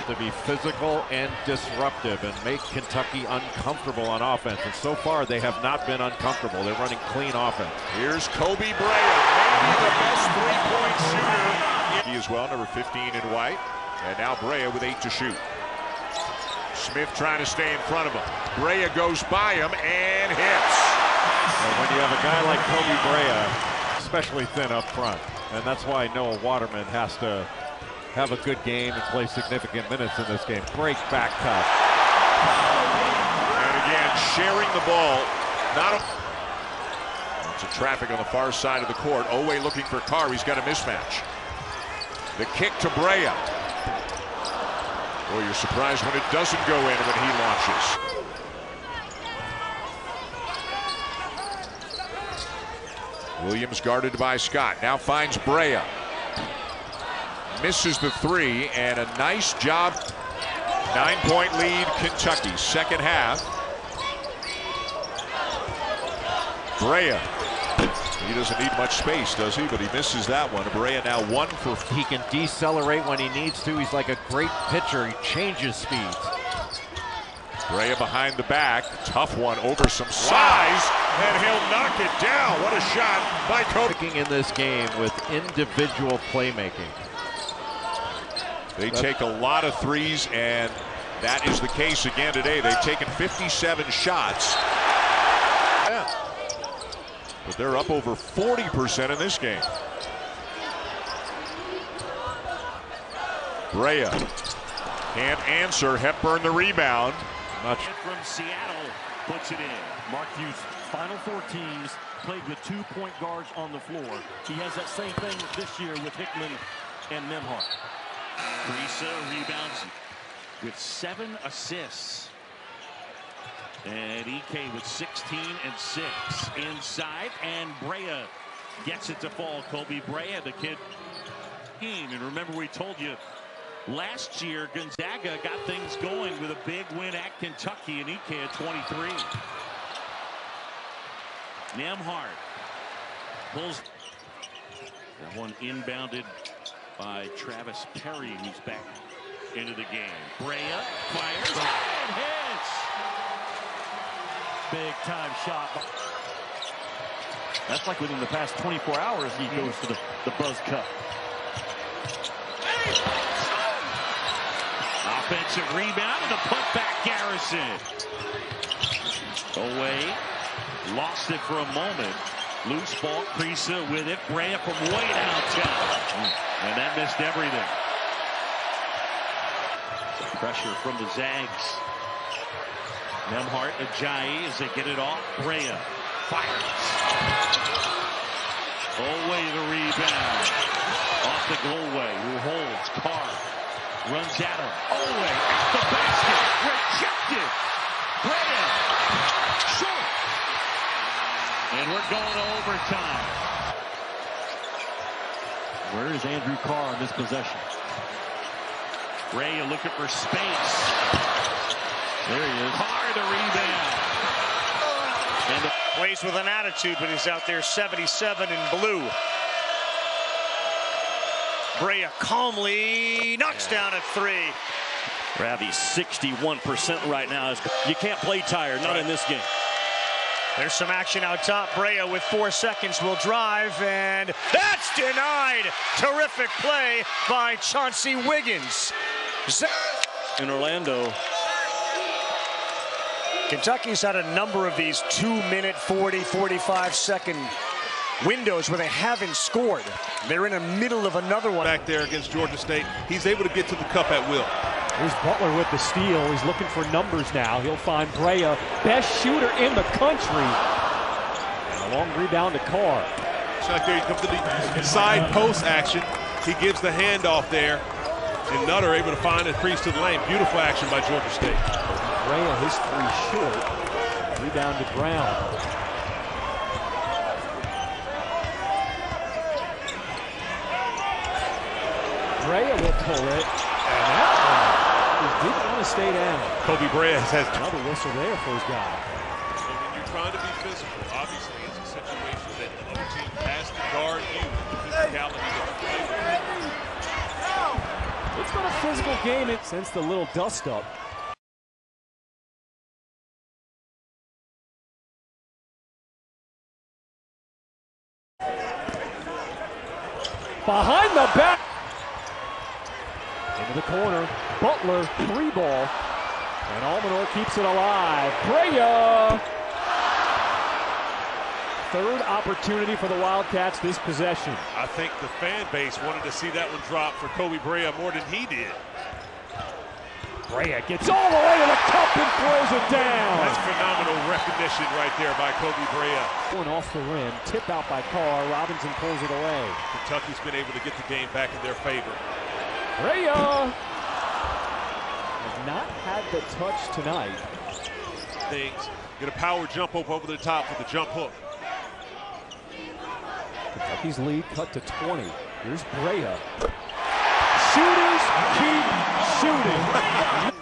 To be physical and disruptive and make Kentucky uncomfortable on offense. And so far, they have not been uncomfortable. They're running clean offense. Here's Koby Brea, maybe the best three-point shooter. He as well, number 15 in white. And now Brea with 8 to shoot. Smith trying to stay in front of him. Brea goes by him and hits. And when you have a guy like Koby Brea, especially thin up front, and that's why Noah Waterman has to have a good game and play significant minutes in this game. Great back cut. And again, sharing the ball. Lots of traffic on the far side of the court. Owe looking for Carr. He's got a mismatch. The kick to Brea. Boy, you're surprised when it doesn't go in when he launches. Williams guarded by Scott. Now finds Brea. Misses the three, and a nice job. 9-point lead, Kentucky. Second half. Brea. He doesn't need much space, does he? But he misses that one. Brea now 1 for 4. He can decelerate when he needs to. He's like a great pitcher. He changes speeds. Brea behind the back. Tough one over some size, and he'll knock it down. What a shot by Koby. In this game with individual playmaking. They take a lot of threes, and that is the case again today. They've taken 57 shots. Yeah. But they're up over 40% in this game. Brea can't answer. Hepburn the rebound. From Seattle puts it in. Mark Few's final 4 teams played with 2-point guards on the floor. He has that same thing this year with Hickman and Nembhard. Risa rebounds. with 7 assists. And EK with 16 and 6 inside, and Brea gets it to fall. Koby Brea, the kid. And remember, we told you last year Gonzaga got things going with a big win at Kentucky, and EK at 23. Nembhard pulls. That one inbounded by Travis Perry, who's back into the game. Brea fires and hits. Big time shot. That's like within the past 24 hours he goes to the buzz cut. Offensive rebound and a putback, Garrison. Away. Lost it for a moment. Loose ball, Kriisa with it. Brea from way downtown. And that missed everything. Some pressure from the Zags. Nembhard, Ajayi as they get it off. Brea fires. Away the rebound. Off the goalway. Who holds? Carr runs at him. Away at the basket. Rejected. Brea. Short. And we're going to overtime. Where is Andrew Carr on this possession? Brea looking for space. There he is. Carr the rebound. And plays with an attitude, but he's out there 77 in blue. Brea calmly knocks down at 3. Ravi's 61% right now. You can't play tired, not in this game. There's some action out top. Brea with 4 seconds will drive, and that's denied. Terrific play by Chauncey Wiggins. In Orlando. Kentucky's had a number of these 2-minute, 40, 45-second windows where they haven't scored. They're in the middle of another one. Back there against Georgia State, he's able to get to the cup at will. Here's Butler with the steal. He's looking for numbers now. He'll find Brea, best shooter in the country. And a long rebound to Carr. So like there you come to the side post action. He gives the handoff there. And Nutter able to find a crease to the lane. Beautiful action by Georgia State. Brea, his 3 short. Rebound to Brown. Brea will pull it. And that one, he didn't want to stay down. Koby Brea has another whistle there for his guy. So when you're trying to be physical, obviously it's a situation that the other team has to guard you. The physicality that you play with. It's been a physical game since the little dust-up. Behind the back. Into the corner. Butler, 3 ball. And Almanor keeps it alive. Brea. 3rd opportunity for the Wildcats this possession. I think the fan base wanted to see that one drop for Koby Brea more than he did. Brea gets all the way to the cup and throws it down. That's phenomenal recognition right there by Koby Brea. One off the rim, tip out by Carr. Robinson pulls it away. Kentucky's been able to get the game back in their favor. Brea has not had the touch tonight. Things get a power jump over the top with the jump hook. Kentucky's lead cut to 20. Here's Brea. Shooters keep shooting.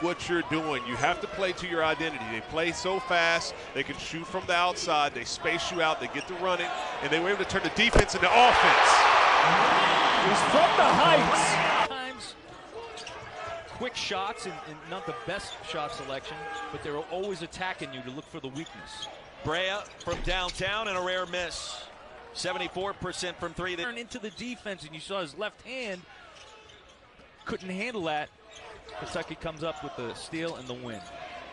What you're doing, you have to play to your identity. They play so fast, they can shoot from the outside, they space you out, they get to running, and they were able to turn the defense into offense. He's from the heights. Times quick shots and not the best shot selection, but they're always attacking you to look for the weakness. Brea from downtown and a rare miss. 74% from 3. Turn into the defense, and you saw his left hand couldn't handle that. Kentucky comes up with the steal and the win.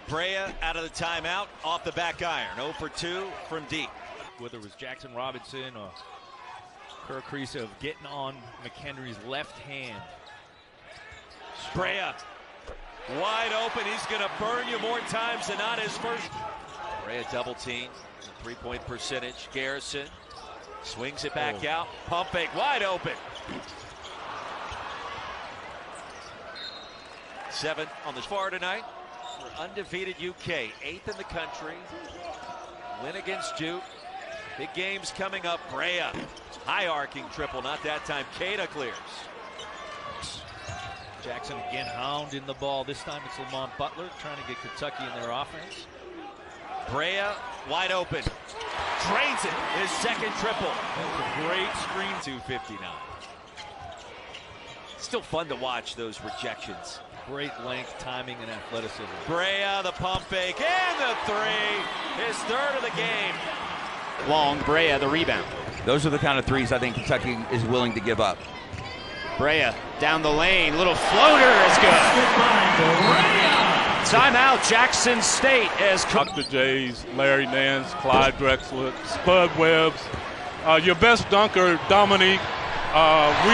Brea out of the timeout, off the back iron. 0 for 2 from deep. Whether it was Jackson Robinson or Kerr Kriisa of getting on McHenry's left hand. Brea wide open. He's going to burn you more times than not his first. Brea double team. 3-point percentage. Garrison swings it back out. Pump fake wide open. 7 on the far tonight. For undefeated UK, 8th in the country. Win against Duke. Big games coming up. Brea, high arcing triple, not that time. Cada clears. Jackson again hounding the ball. This time it's Lamont Butler trying to get Kentucky in their offense. Brea wide open. Drains it. His second triple. That's a great screen. 259. Still fun to watch those rejections. Great length, timing, and athleticism. Brea, the pump fake, and the three. His third of the game. Long, Brea, the rebound. Those are the kind of threes I think Kentucky is willing to give up. Brea down the lane, little floater is good. Timeout, Jackson State as Dr. J's, Larry Nance, Clyde Drexler, Spud Webbs, your best dunker, Dominique. We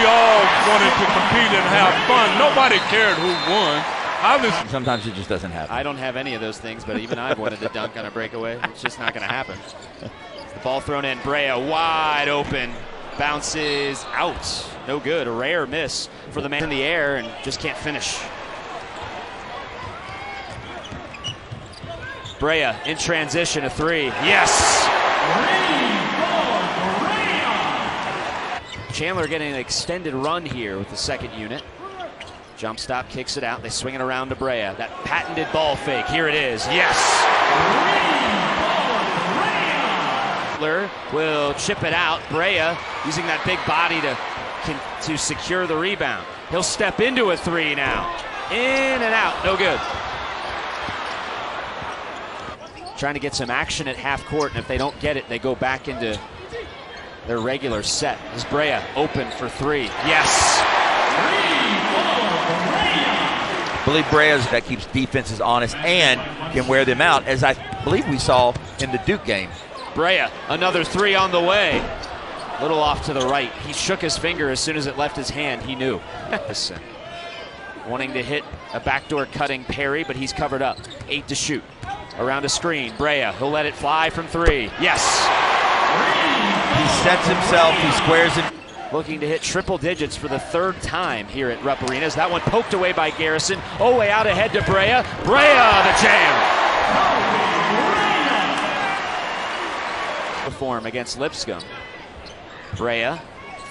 all wanted to compete and have fun. Nobody cared who won. Obviously, sometimes it just doesn't happen. I don't have any of those things, but even I've wanted to dunk on a breakaway. It's just not going to happen. The ball thrown in, Brea wide open. Bounces out. No good. A rare miss for the man in the air and just can't finish. Brea in transition, a three. Yes! Chandler getting an extended run here with the second unit. Jump stop, kicks it out. They swing it around to Brea. That patented ball fake. Here it is. Yes! Will chip it out. Brea using that big body to secure the rebound. He'll step into a three now. In and out. No good. Trying to get some action at half court, and if they don't get it, they go back into their regular set. Is Brea open for three? Yes! I believe Brea's that keeps defenses honest and can wear them out, as I believe we saw in the Duke game. Brea, another three on the way. Little off to the right. He shook his finger as soon as it left his hand. He knew. Wanting to hit a backdoor cutting Perry, but he's covered up. 8 to shoot. Around a screen. Brea, he'll let it fly from three. Yes! He sets himself, he squares it. Looking to hit triple digits for the third time here at Rupp Arenas. That one poked away by Garrison. Oh, way out ahead to Brea. Brea, the jam! Form against Lipscomb. Brea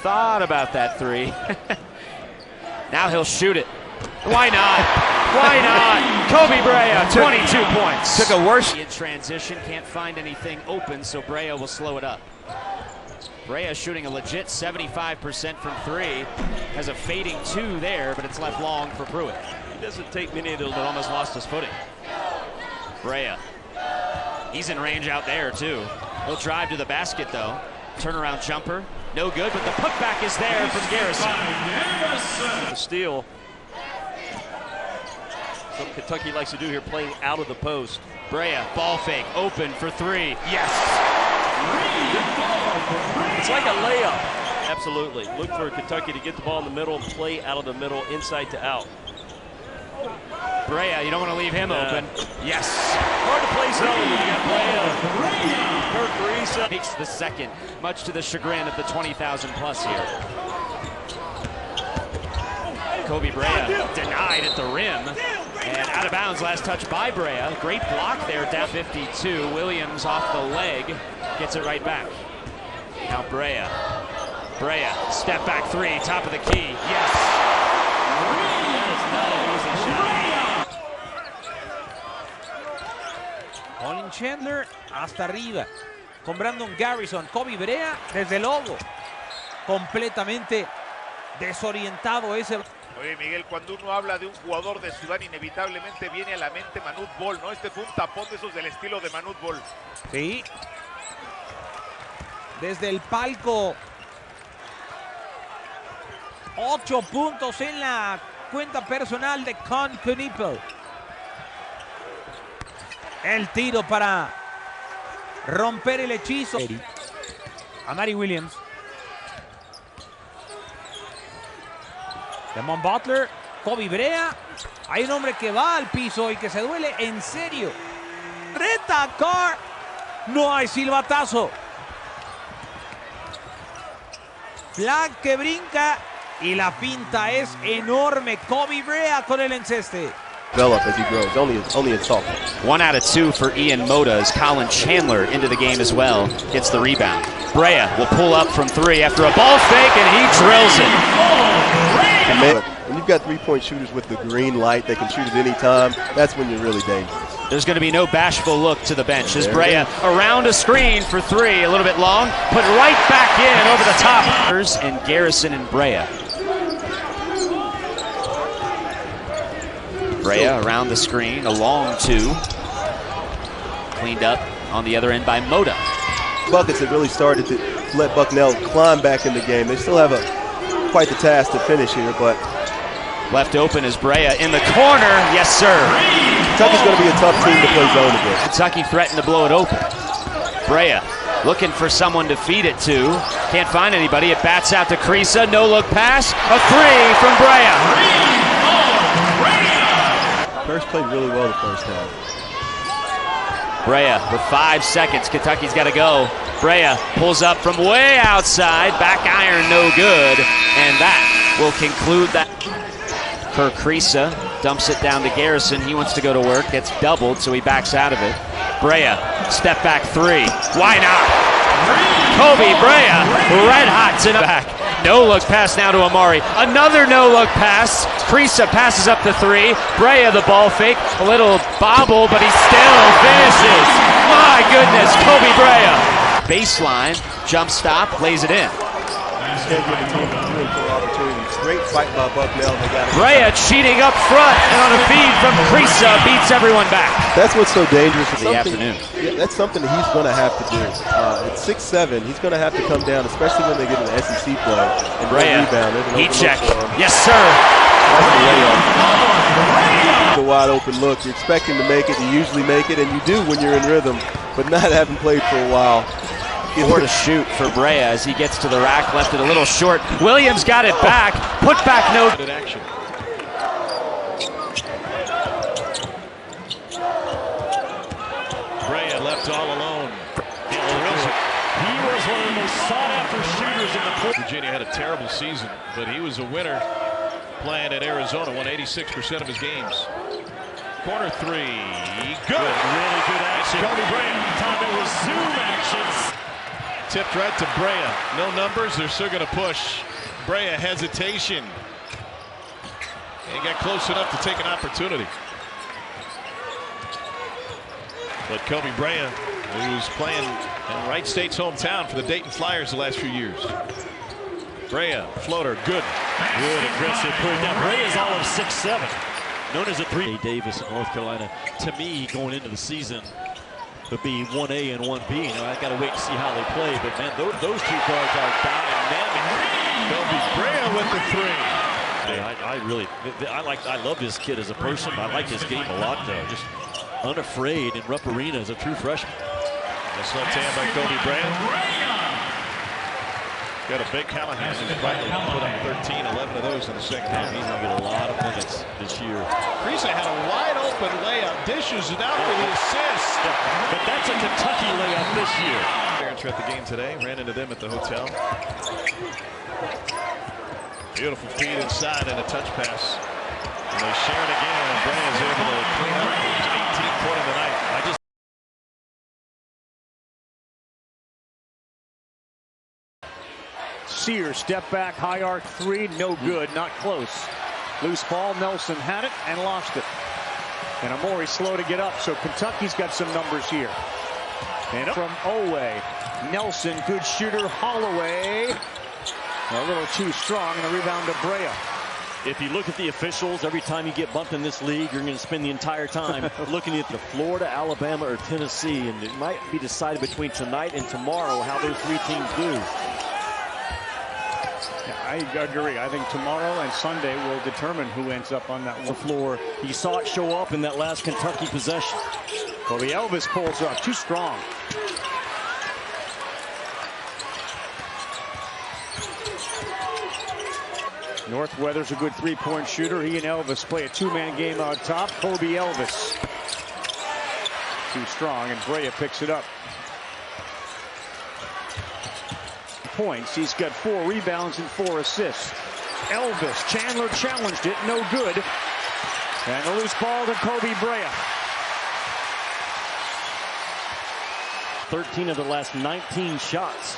thought about that three. Now he'll shoot it. Why not? Why not? Koby Brea, 22 points. Took a worse. In transition, can't find anything open, so Brea will slow it up. Brea shooting a legit 75% from three. Has a fading two there, but it's left long for Pruitt. He doesn't take many of those, but almost lost his footing. Brea. He's in range out there, too. He'll drive to the basket, though. Turnaround jumper. No good, but the putback is there from Garrison. The steal. What Kentucky likes to do here, playing out of the post. Brea, ball fake, open for three. Yes! It's like a layup. Absolutely. Look for Kentucky to get the ball in the middle, play out of the middle, inside to out. Brea, you don't want to leave him open. Yes. Hard to play zone when you got Brea. Kirk Reese takes the second, much to the chagrin of the 20,000 plus here. Koby Brea denied at the rim. And out of bounds, last touch by Brea. Great block there, down 52. Williams off the leg, gets it right back. Now Brea. Brea, step back three, top of the key. Yes. Colin Chandler hasta arriba. Con Brandon Garrison. Koby Brea desde el logo. Completamente desorientado ese. Oye, Miguel, cuando uno habla de un jugador de Sudán, inevitablemente viene a la mente Manute Bol, ¿no? Este fue un tapón de esos del estilo de Manute Bol. Sí. Desde el palco. 8 puntos en la cuenta personal de Con Knippel. El tiro para romper el hechizo. Amari Williams. Lamont Butler, Koby Brea. Hay un hombre que va al piso y que se duele en serio. Reta Carr. No hay silbatazo. Flag que brinca y la finta es enorme. Koby Brea con el enceste. develop as he grows, only in sophomore. 1 out of 2 for Ian Mota as Colin Chandler into the game as well. Gets the rebound. Brea will pull up from 3 after a ball fake, and he drills it. When you've got three-point shooters with the green light, they can shoot at any time. That's when you're really dangerous. There's going to be no bashful look to the bench as Brea around a screen for 3, a little bit long, put right back in over the top. And Garrison and Brea. Brea around the screen, a long 2. Cleaned up on the other end by Mota. Buckets have really started to let Bucknell climb back in the game. They still have quite the task to finish here, but left open is Brea in the corner. Yes, sir. Kentucky's going to be a tough team to play zone against. Kentucky threatened to blow it open. Brea looking for someone to feed it to. Can't find anybody. It bats out to Creasa. No look pass. A 3 from Brea. First played really well the first half. Brea with 5 seconds. Kentucky's got to go. Brea pulls up from way outside. Back iron, no good. And that will conclude that. For Creasa, dumps it down to Garrison. He wants to go to work. Gets doubled, so he backs out of it. Brea, step back 3. Why not? Koby Brea, red hot to the back. No look pass now to Amari. Another no look pass. Creasa passes up to 3. Brea the ball fake. A little bobble, but he still finishes. My goodness, Koby Brea. Baseline, jump stop, lays it in. Great fight by Bucknell. Brea cheating up front, and on a feed from Creasa beats everyone back. That's what's so dangerous in the afternoon. Yeah, that's something that he's going to have to do. At 6'7", he's going to have to come down, especially when they get into SEC play. And Brea, heat check. Yes, sir. The wide open look. You're expecting to make it. You usually make it, and you do when you're in rhythm, but not having played for a while. 4 to shoot for Brea as he gets to the rack, left it a little short. Williams got it back, put back no. Good action. Brea left all alone. He was one of the most sought-after shooters in the court. Virginia had a terrible season, but he was a winner playing at Arizona, won 86% of his games. Corner 3, good. Really good action. Koby Brea, time it was zoom action. Tipped right to Brea. No numbers, they're still going to push. Brea hesitation. And got close enough to take an opportunity. But Koby Brea, who's playing in Wright State's hometown for the Dayton Flyers the last few years. Brea, floater, good. Good aggressive pull. Now Brea is all of 6'7", known as a 3. Davis in North Carolina, to me, going into the season, would be 1A and 1B. You know, I got to wait to see how they play. But man, those 2 guards are dynamic. Koby Brea with the 3. I love this kid as a person. I like his game a lot. Just unafraid in Rupp Arena as a true freshman. That's left hand by Koby Brea. Got a big Callahan who's finally put up 13, 11 of those in the second half. He's going to get a lot of minutes this year. Creasa had a wide open layup, dishes it out for the assist. But that's a Kentucky layup this year. Parents were at the game today, ran into them at the hotel. Beautiful feed inside and a touch pass. And they share it again, and Brea is able to clean up for his 18th point of the night. Sears, step back, high arc 3, no good, not close. Loose ball, Nelson had it and lost it. And Amori slow to get up, so Kentucky's got some numbers here. And from Owe, Nelson, good shooter, Holloway. A little too strong, and the rebound to Brea. If you look at the officials, every time you get bumped in this league, you're going to spend the entire time looking at the Florida, Alabama, or Tennessee, and it might be decided between tonight and tomorrow how those 3 teams do. I agree. I think tomorrow and Sunday will determine who ends up on that one floor. You saw it show up in that last Kentucky possession. Kobe Elvis pulls up, too strong. Northweather's a good 3-point shooter. He and Elvis play a 2-man game out top. Kobe Elvis. Too strong, and Brea picks it up. Points. He's got 4 rebounds and 4 assists. Elvis, Chandler challenged it, no good. And a loose ball to Koby Brea. 13 of the last 19 shots.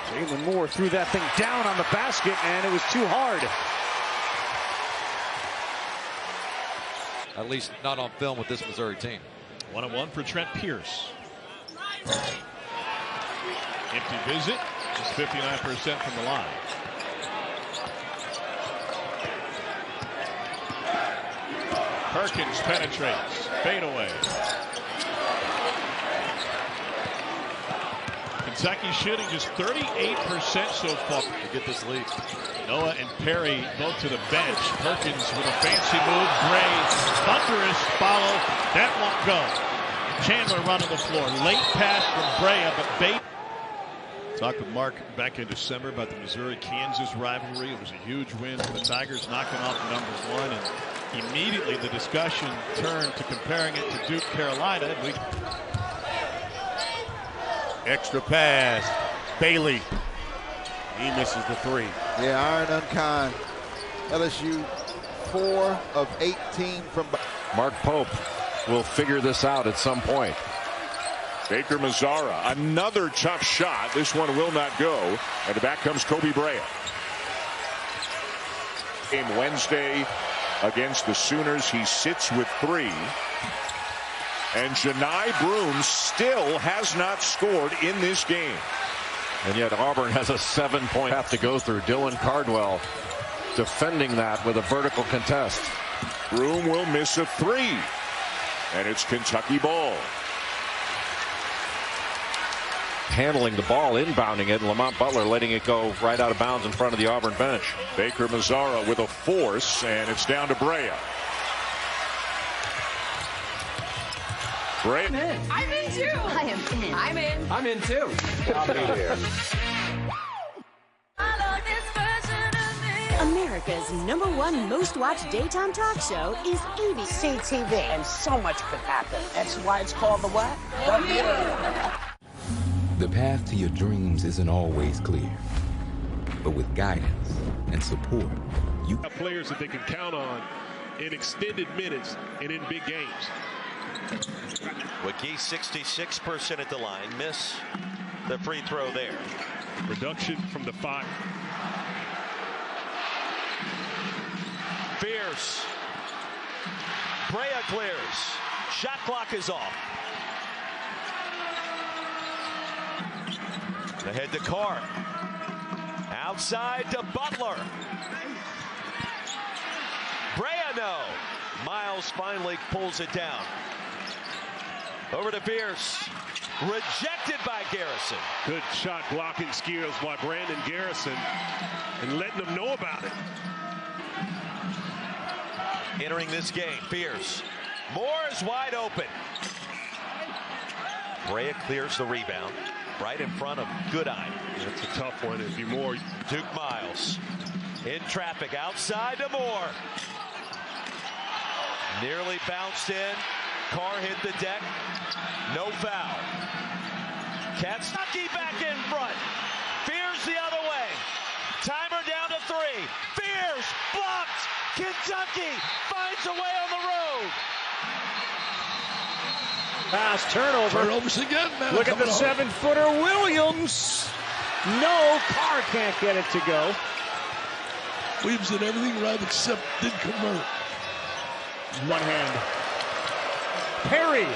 Jalen Moore threw that thing down on the basket, and it was too hard. At least not on film with this Missouri team. 1-on-1 for Trent Pierce. Empty visit. Just 59% from the line. Perkins penetrates. Fade away. Kentucky shooting just 38% so far. To get this lead. Noah and Perry both to the bench. Perkins with a fancy move. Brea, thunderous follow. That won't go. Chandler running the floor. Late pass from Brea, but Bate. Talked with Mark back in December about the Missouri-Kansas rivalry. It was a huge win for the Tigers, knocking off #1. And immediately the discussion turned to comparing it to Duke, Carolina. Extra pass. Bailey. He misses the three. Yeah, Iron Unkind. LSU 4 of 18 from. Mark Pope will figure this out at some point. Baker Mazzara, another tough shot. This one will not go. And back comes Koby Brea. Game Wednesday against the Sooners. He sits with 3. And Janai Broome still has not scored in this game. And yet Auburn has a 7-point have to go through. Dylan Cardwell defending that with a vertical contest. Broome will miss a 3. And it's Kentucky ball. Handling the ball, inbounding it, and Lamont Butler letting it go right out of bounds in front of the Auburn bench. Baker Mazzara with a force, and it's down to Brea. Brea. I'm in too. I am in. I'm in. I'm in too. I'll be there. America's #1 most watched daytime talk show is ABC TV. And so much could happen. That's why it's called the what? The path to your dreams isn't always clear, but with guidance and support, you have players that they can count on in extended minutes and in big games. Wiki 66% at the line. Miss the free throw there. Reduction from the 5. Fierce. Brea clears. Shot clock is off. Ahead to Carr. Outside to Butler. Brea no. Miles finally pulls it down. Over to Fierce. Rejected by Garrison. Good shot blocking skills by Brandon Garrison and letting them know about it. Entering this game, Fierce. Moore is wide open. Brea clears the rebound. Right in front of Goodine. That's a tough one. It'd be more. Duke Miles in traffic outside to Moore. Nearly bounced in. Carr hit the deck. No foul. Kentucky back in front. Fierce the other way. Timer down to 3. Fierce blocked. Kentucky finds a way on the road. Pass turnover. Turnovers again, man. Look at the 7-footer Williams. No, Carr can't get it to go. Williams did everything right except didn't convert. One hand. Perry.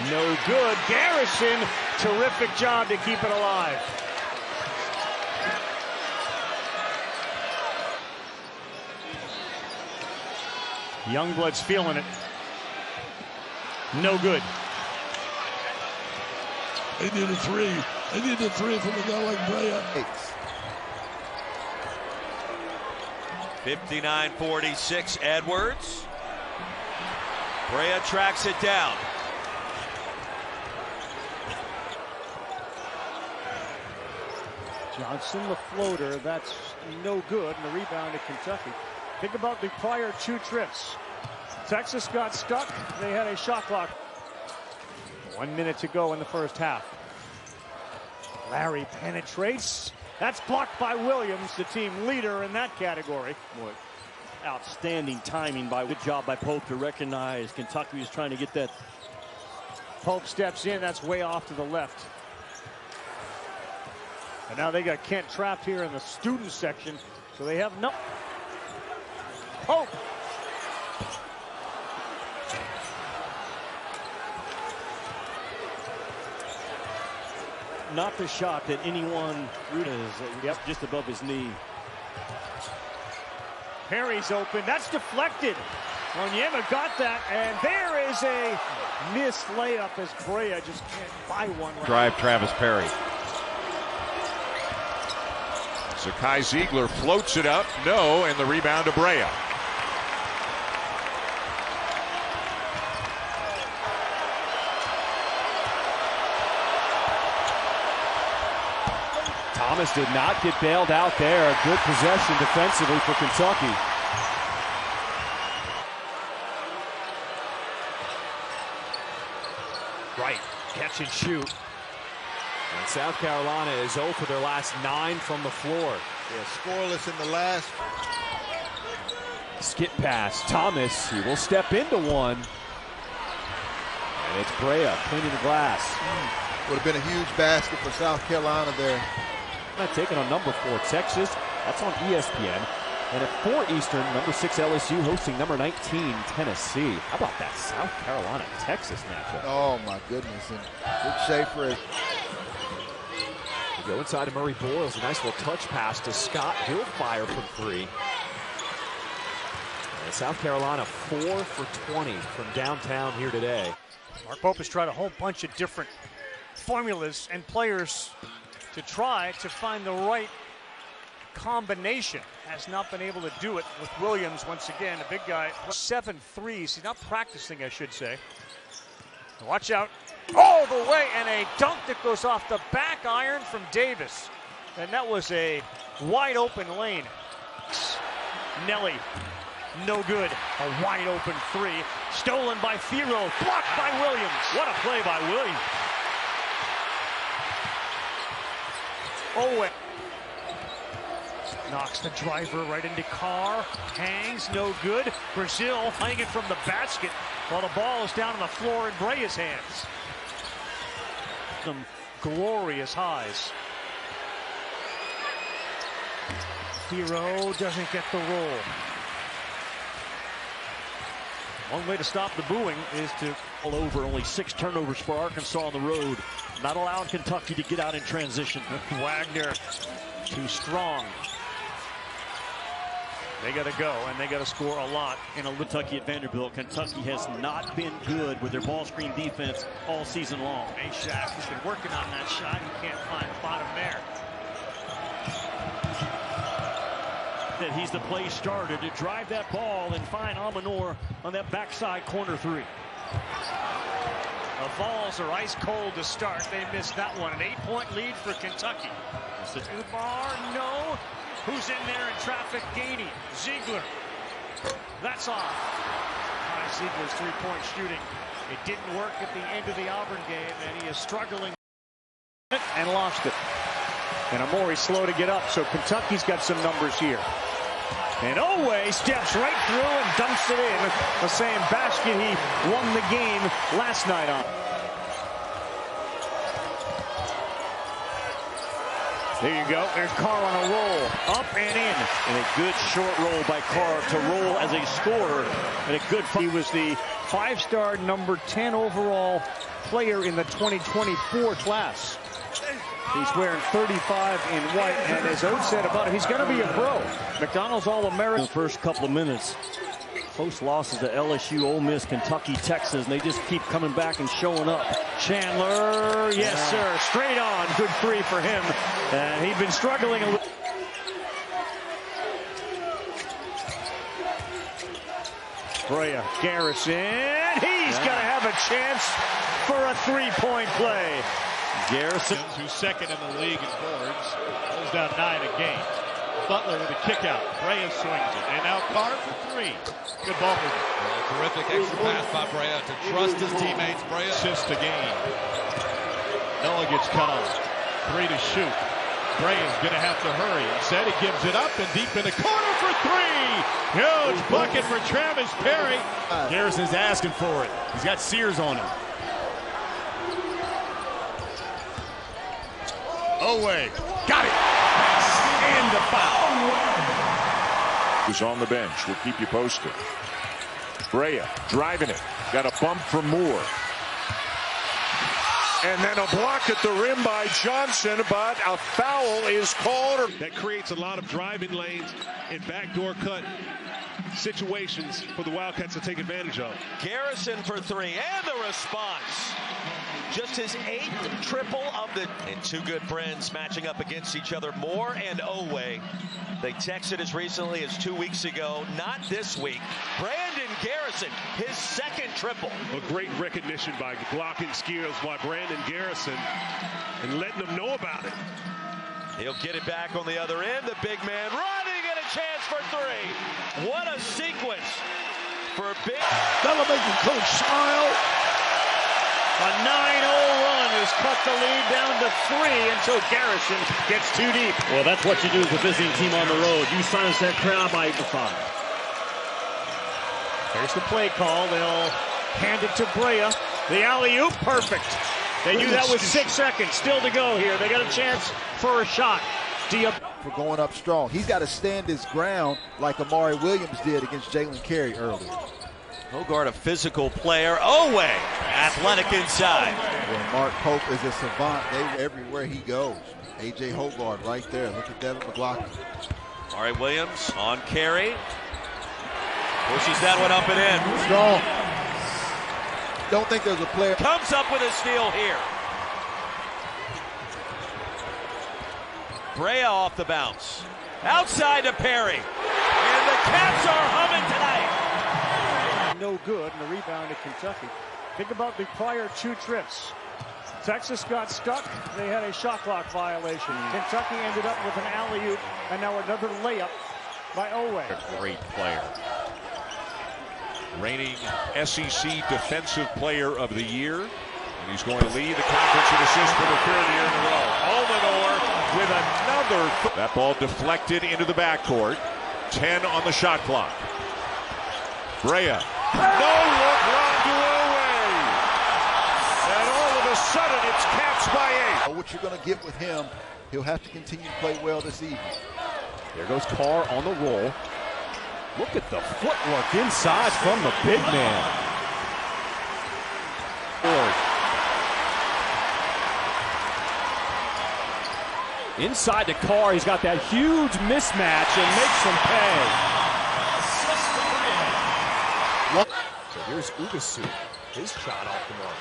No good. Garrison. Terrific job to keep it alive. Youngblood's feeling it. No good. They need a 3. They need a 3 from a guy like Brea. 59-46 Edwards. Brea tracks it down. Johnson, the floater, that's no good, and the rebound to Kentucky. Think about the prior 2 trips. Texas got stuck. They had a shot clock. 1 minute to go in the first half. Larry penetrates. That's blocked by Williams, the team leader in that category. Boy, Outstanding timing by good job by Pope to recognize Kentucky was trying to get that. Pope steps in, that's way off to the left. And now they got Kent trapped here in the student section, so they have no. Pope. Not the shot that anyone is. Yep, just above his knee. Perry's open. That's deflected. Onyema got that, and there is a missed layup as Brea just can't buy one. Right. Drive Travis Perry. Zakai Ziegler floats it up. No, and the rebound to Brea. Thomas did not get bailed out there. A good possession defensively for Kentucky. Right, catch and shoot. And South Carolina is 0 for their last 9 from the floor. Yeah, scoreless in the last. Skip pass. Thomas, he will step into one. And it's Brea cleaning the glass. Would have been a huge basket for South Carolina there. Not taking on number 4 Texas. That's on ESPN. And at 4 Eastern, number 6 LSU hosting number 19 Tennessee. How about that South Carolina-Texas matchup? Oh my goodness. And Luke Schaefer. We go inside to Murray Boyles. A nice little touch pass to Scott. He'll fire from 3. And South Carolina 4 for 20 from downtown here today. Mark Pope has tried a whole bunch of different formulas and players to try to find the right combination. Has not been able to do it with Williams once again. A big guy, 7 threes. He's not practicing, I should say. Watch out. All the way, and a dunk that goes off the back iron from Davis. And that was a wide open lane. Nelly, no good. A wide open 3. Stolen by Firo, blocked by Williams. What a play by Williams. Owen knocks the driver right into Carr. Hangs, no good. Brazil hanging from the basket while the ball is down on the floor in Brea's hands. Some glorious highs. Firo doesn't get the roll. One way to stop the booing is to pull over. Only 6 turnovers for Arkansas on the road. Not allowing Kentucky to get out in transition. Wagner, too strong. They got to go, and they got to score a lot in a Kentucky at Vanderbilt. Kentucky has not been good with their ball screen defense all season long. Ashak has been working on that shot. He can't find the bottom there. That he's the play starter to drive that ball and find Amanor on that backside corner 3. The Vols are ice cold to start. They missed that one. An 8-point lead for Kentucky. Is it Umar? No. Who's in there in traffic? Gainey. Ziegler. That's off. Ziegler's 3-point shooting. It didn't work at the end of the Auburn game, and he is struggling and lost it. And Amori's slow to get up, so Kentucky's got some numbers here. And Owe steps right through and dunks it in. The same basket he won the game last night on. There you go. There's Carr on a roll. Up and in. And a good short roll by Carr to roll as a scorer. And a good. He was the 5-star number 10 overall player in the 2024 class. He's wearing 35 in white, and as Oates said about it, he's going to be a pro. McDonald's All-American. First couple of minutes. Close losses to LSU, Ole Miss, Kentucky, Texas, and they just keep coming back and showing up. Chandler, yes, sir, straight on. Good 3 for him. And he'd been struggling a little. Brea, Garrison, he's going to have a chance for a 3-point play. Garrison, who's second in the league in boards, goes down 9 a game. Butler with a kick out. Brea swings it. And now Carr for 3. Good ball movement. Terrific extra pass by Brea to trust his teammates. Brea assist to gain. Noah gets cut off. 3 to shoot. Brea's going to have to hurry. Instead, he gives it up and deep in the corner for three. Huge bucket for Travis Perry. Garrison's asking for it. He's got Sears on him. Oway. Got it. And the foul. Who's on the bench. We'll keep you posted. Brea driving it. Got a bump from Moore. And then a block at the rim by Johnson, but a foul is called. That creates a lot of driving lanes and backdoor cut situations for the Wildcats to take advantage of. Garrison for three, and the response. Just his 8th triple of the... And two good friends matching up against each other, Moore and Oway. They texted as recently as 2 weeks ago, not this week. Brandon Garrison, his 2nd triple. A great recognition by blocking skills by Brandon Garrison and letting them know about it. He'll get it back on the other end. The big man running, and a chance for three. What a sequence for big. That'll make the coach smile. A 9-0 run has cut the lead down to 3 until Garrison gets too deep. Well, that's what you do as a visiting team on the road. You silence that crowd by 5. Here's the play call. They'll hand it to Brea. The alley-oop, perfect. They do that with 6 seconds still to go here. They got a chance for a shot. For going up strong. He's got to stand his ground like Amari Williams did against Jalen Carey earlier. Hogard, a physical player. Oway, athletic inside. Well, Mark Pope is a savant. Everywhere he goes. A.J. Hogard right there. Look at Devin McLaughlin. Amari Williams on Carey. Pushes that one up and in. Strong. Don't think there's a player. Comes up with a steal here. Brea off the bounce. Outside to Perry. And the Cats are humming tonight. No good, and the rebound to Kentucky. Think about the prior 2 trips. Texas got stuck. They had a shot clock violation. Kentucky ended up with an alley-oop, and now another layup by Oway. A great player. Reigning SEC Defensive Player of the Year. And he's going to lead the conference in assists for the 3rd year in a row. Almanor with another. That ball deflected into the backcourt. 10 on the shot clock. Brea. No look run to Oway. And all of a sudden it's Cats by 8. What you're going to get with him, he'll have to continue to play well this evening. There goes Carr on the roll. Look at the footwork inside from the big man. Inside the Carr, he's got that huge mismatch and makes him pay. So here's Ugasu, his shot off the mark.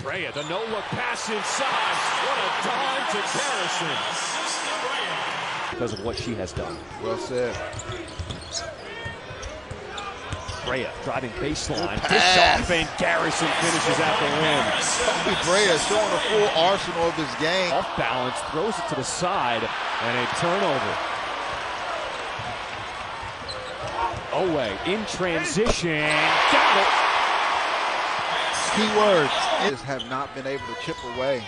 Brea, the no-look pass inside. What a dime to Garrison. Because of what she has done. Well said. Brea driving baseline. Dish off, and Garrison finishes at the rim. Koby Brea showing a full arsenal of his game. Off balance, throws it to the side, and a turnover. Oway in transition. Got it. Key words. Just have not been able to chip away.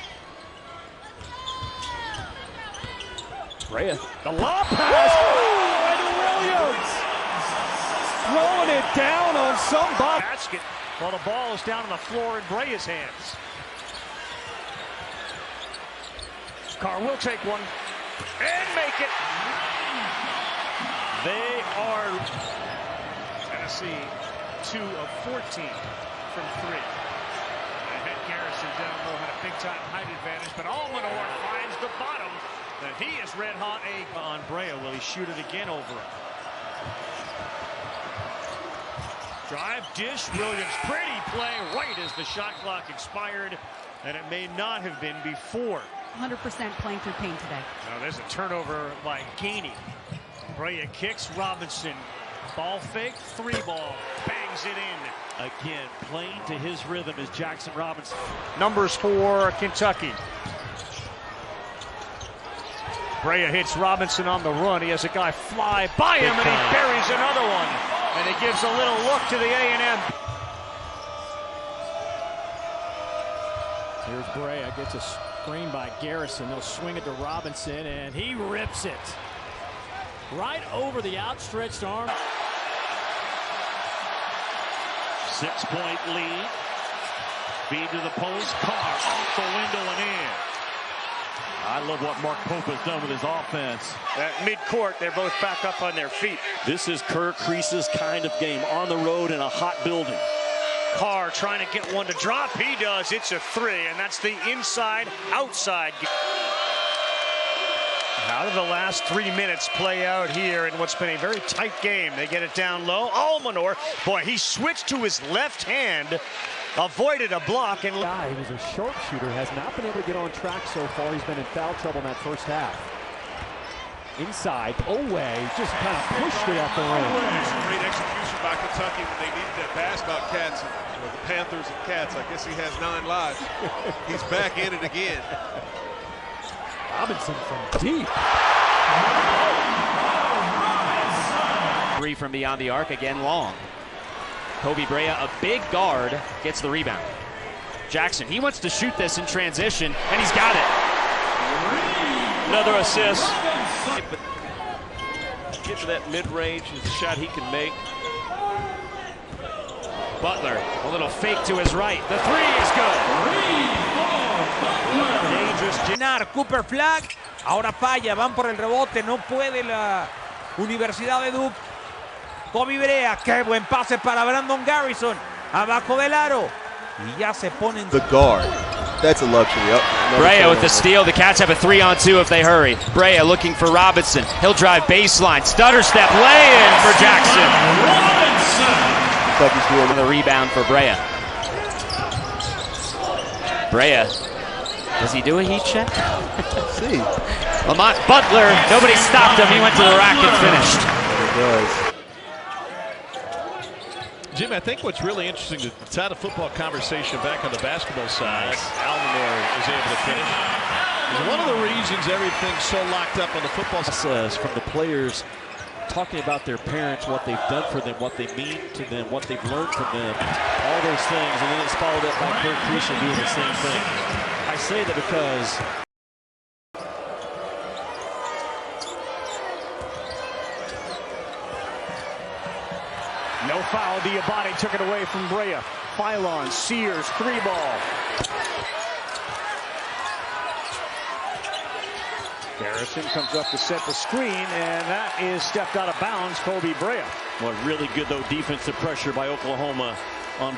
Brea, the lob pass. Oh, and Williams throwing it down on somebody. Basket while the ball is down on the floor in Brea's hands. Carr will take one and make it. They are Tennessee 2 of 14 from 3. They had Garrison down low, had a big-time height advantage, but Almanor finds the bottom. That he is red hot on Brea. Will he shoot it again over him? Drive, dish, Williams. Pretty play right as the shot clock expired, and it may not have been before. 100% playing through pain today. Now there's a turnover by Gainey. Brea kicks, Robinson. Ball fake, 3-ball. Bangs it in. Again, playing to his rhythm is Jackson Robinson. Numbers for Kentucky. Brea hits Robinson on the run. He has a guy fly by him, and he buries another one. And he gives a little look to the A&M. Here's Brea, gets a Screen by Garrison. They'll swing it to Robinson, and he rips it right over the outstretched arm. 6-point lead. Feed to the post. Carr off the window and in. I love what Mark Pope has done with his offense. At midcourt, they're both back up on their feet. This is Kirk Crease's kind of game. On the road in a hot building. Carr trying to get one to drop. He does. It's a three, and that's the inside-outside. How did the last 3 minutes play out here in what's been a very tight game? They get it down low. Almanor, boy, he switched to his left hand, avoided a block, and He was a sharpshooter, has not been able to get on track so far. He's been in foul trouble in that first half. Inside, away, just kind of pushed it up the rim. Great execution by Kentucky when they needed that pass about Cats, the Panthers and Cats. I guess he has 9 lives. He's back in it again. Robinson from deep. Three from beyond the arc, again long. Koby Brea, a big guard, gets the rebound. Jackson, he wants to shoot this in transition, and he's got it. Another assist. But get to that mid-range is a shot he can make. Butler, a little fake to his right. The three is good. Cooper Flag, ahora falla, van por el rebote, no puede la Universidad de Duke. Koby Brea, qué buen pase para Brandon Garrison, abajo del aro, y ya se ponen. The guard, that's a luxury. Brea with the steal. The Cats have a 3-on-2 if they hurry. Brea looking for Robinson. He'll drive baseline, stutter step, lay-in for Jackson. Kentucky's doing the rebound for Brea. Brea. Does he do a heat check? See. Lamont Butler, nobody stopped him. He went to the rack and finished. It does. Jim, I think what's really interesting to tie the football conversation back on the basketball side, Almanor is able to finish. Is one of the reasons everything's so locked up on the football side. From the players talking about their parents, what they've done for them, what they mean to them, what they've learned from them, all those things, and then it's followed up by Kirk Crease doing the same thing. I say that because no foul. Diabate took it away from Brea. Phylon, Sears, 3-ball. Garrison comes up to set the screen, and that is stepped out of bounds. Koby Brea. Well, really good, though, defensive pressure by Oklahoma on.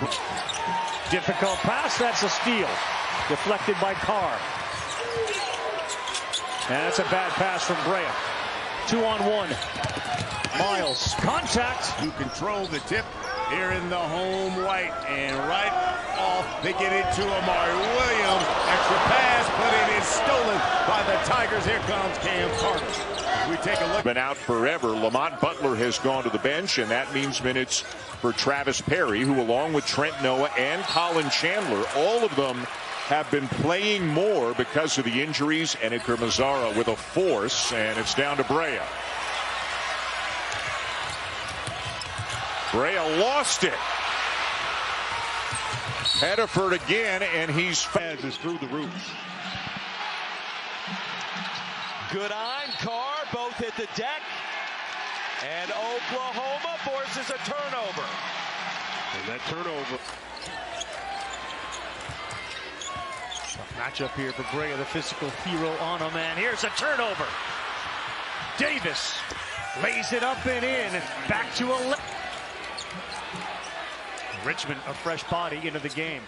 Difficult pass. That's a steal. Deflected by Carr. And that's a bad pass from Brea. 2-on-1. Miles. Contact. You control the tip here in the home white. And right off, they get it to Amari Williams. Extra pass, but it is stolen by the Tigers. Here comes Cam Carter. We take a look. Been out forever. Lamont Butler has gone to the bench, and that means minutes for Travis Perry, who along with Trent Noah and Colin Chandler, all of them have been playing more because of the injuries. And Iker Mazzara with a force, and it's down to Brea. Brea lost it. Hediford again, and he's is through the roof. Good on Carr, both hit the deck. And Oklahoma forces a turnover. And that turnover. Matchup here for Brea, the physical hero on him, and here's a turnover. Davis lays it up and in. Back to 11. Richmond, a fresh body into the game.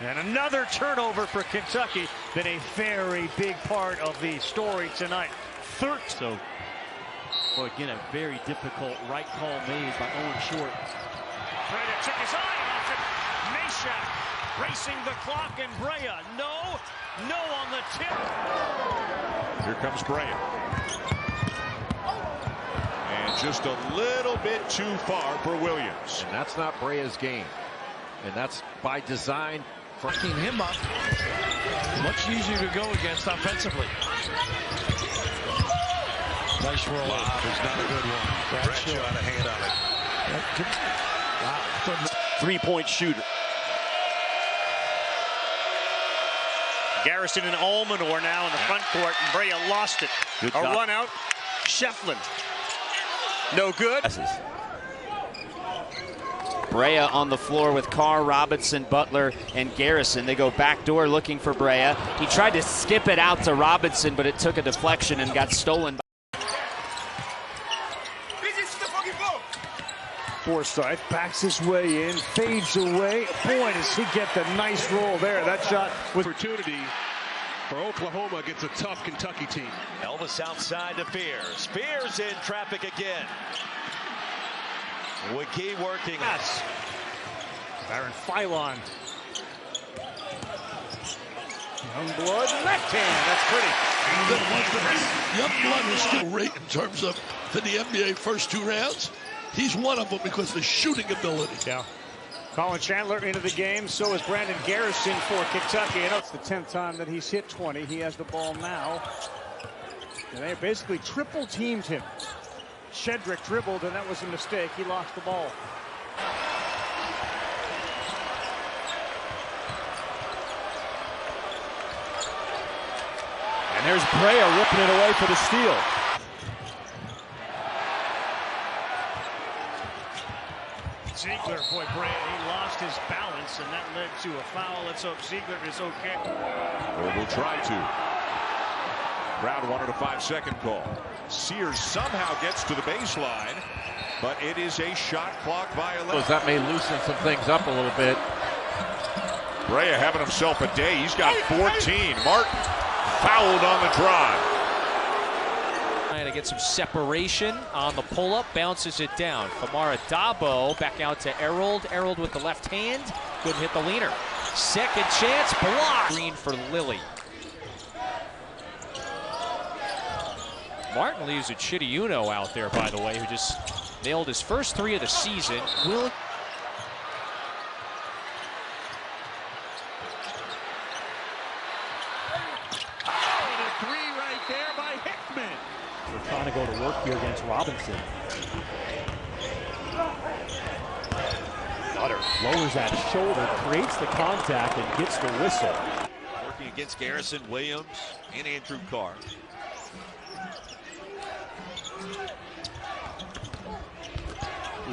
And another turnover for Kentucky. Been a very big part of the story tonight. So, well, again, a very difficult right call made by Owen Short. Brea took his eye off it. Meshack racing the clock, and Brea, no on the tip. Here comes Brea. And just a little bit too far for Williams. And that's not Brea's game. And that's by design. Backing him up. Much easier to go against offensively. Nice roll. Wow, there's not a good one. Bradshaw had a hand on it. Wow. 3-point shooter. Garrison and Almanor now in the front court, and Brea lost it. A run out. Shefflin. No good. Brea on the floor with Carr, Robinson, Butler, and Garrison. They go backdoor looking for Brea. He tried to skip it out to Robinson, but it took a deflection and got stolen. Forsythe backs his way in, fades away. Boy, does he get the nice roll there. That shot was opportunity for Oklahoma against a tough Kentucky team. Elvis outside to Fears. Fears in traffic again. Wiki working. Yes. Baron Philon. Youngblood, left hand. That's pretty. Youngblood is still great in terms of the NBA first 2 rounds. He's one of them because of the shooting ability. Yeah. Colin Chandler into the game. So is Brandon Garrison for Kentucky. And it's the 10th time that he's hit 20. He has the ball now. And they basically triple teamed him. Shedrick dribbled, and that was a mistake. He lost the ball. And there's Brea ripping it away for the steal. Ziegler, boy, Brea, he lost his balance, and that led to a foul. Let's hope Ziegler is okay. Or will try to. Crowd wanted a 5-second call. Sears somehow gets to the baseline, but it is a shot clock violation. That may loosen some things up a little bit. Brea having himself a day. He's got 14. Martin fouled on the drive. Trying to get some separation on the pull-up, bounces it down. Famara Dabo back out to Errold. Errold with the left hand. Couldn't hit the leaner. Second chance, block. Green for Lilly. Martin leaves a Chitty Uno out there, by the way, who just nailed his first 3 of the season. Will We're trying to go to work here against Robinson. Butter lowers that shoulder, creates the contact, and gets the whistle. Working against Garrison, Williams, and Andrew Carr.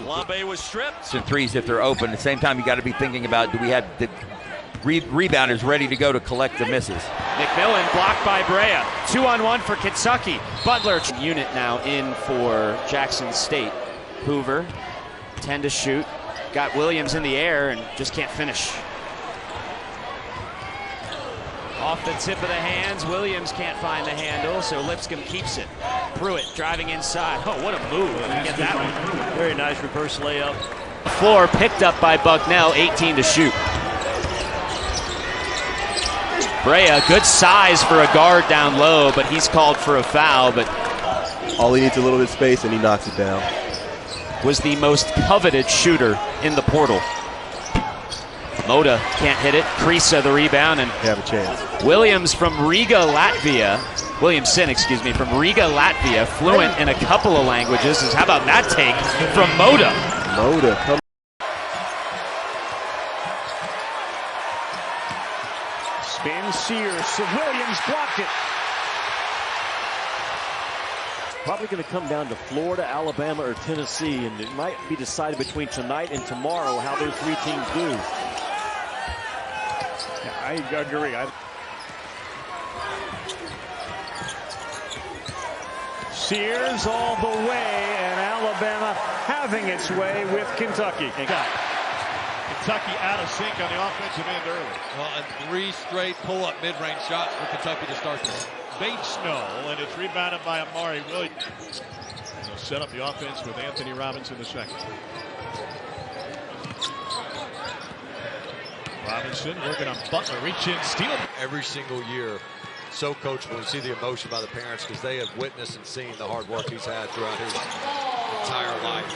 Lambe was stripped. Some threes if they're open. At the same time, you got to be thinking about, do we have the rebounders ready to go to collect the misses? McMillan blocked by Brea. 2-on-1 for Kentucky. Butler unit now in for Jackson State. Hoover, 10 to shoot. Got Williams in the air and just can't finish. Off the tip of the hands, Williams can't find the handle, so Lipscomb keeps it. Pruitt driving inside. Oh, what a move to get that one. Very nice reverse layup. Floor picked up by Bucknell, 18 to shoot. Brea, good size for a guard down low, but he's called for a foul. But all he needs is a little bit of space, and he knocks it down. Was the most coveted shooter in the portal. Moda can't hit it. Krisa the rebound, and have a chance. Williams from Riga, Latvia. Williamson, excuse me, from Riga, Latvia, fluent in a couple of languages. How about that take from Moda? Moda, come. Spin Sears, so Williams blocked it. Probably going to come down to Florida, Alabama, or Tennessee, and it might be decided between tonight and tomorrow how those 3 teams do. Yeah, I agree. Sears all the way, and Alabama having its way with Kentucky. Kentucky out of sync on the offensive end early. Well, and 3 straight pull-up mid-range shots for Kentucky to start this. Bait Snow, and it's rebounded by Amari Williams. They'll set up the offense with Anthony Robinson II. Robinson working on Butler, reach in, steal. Every single year, so coachable. You see the emotion by the parents because they have witnessed and seen the hard work he's had throughout his entire life.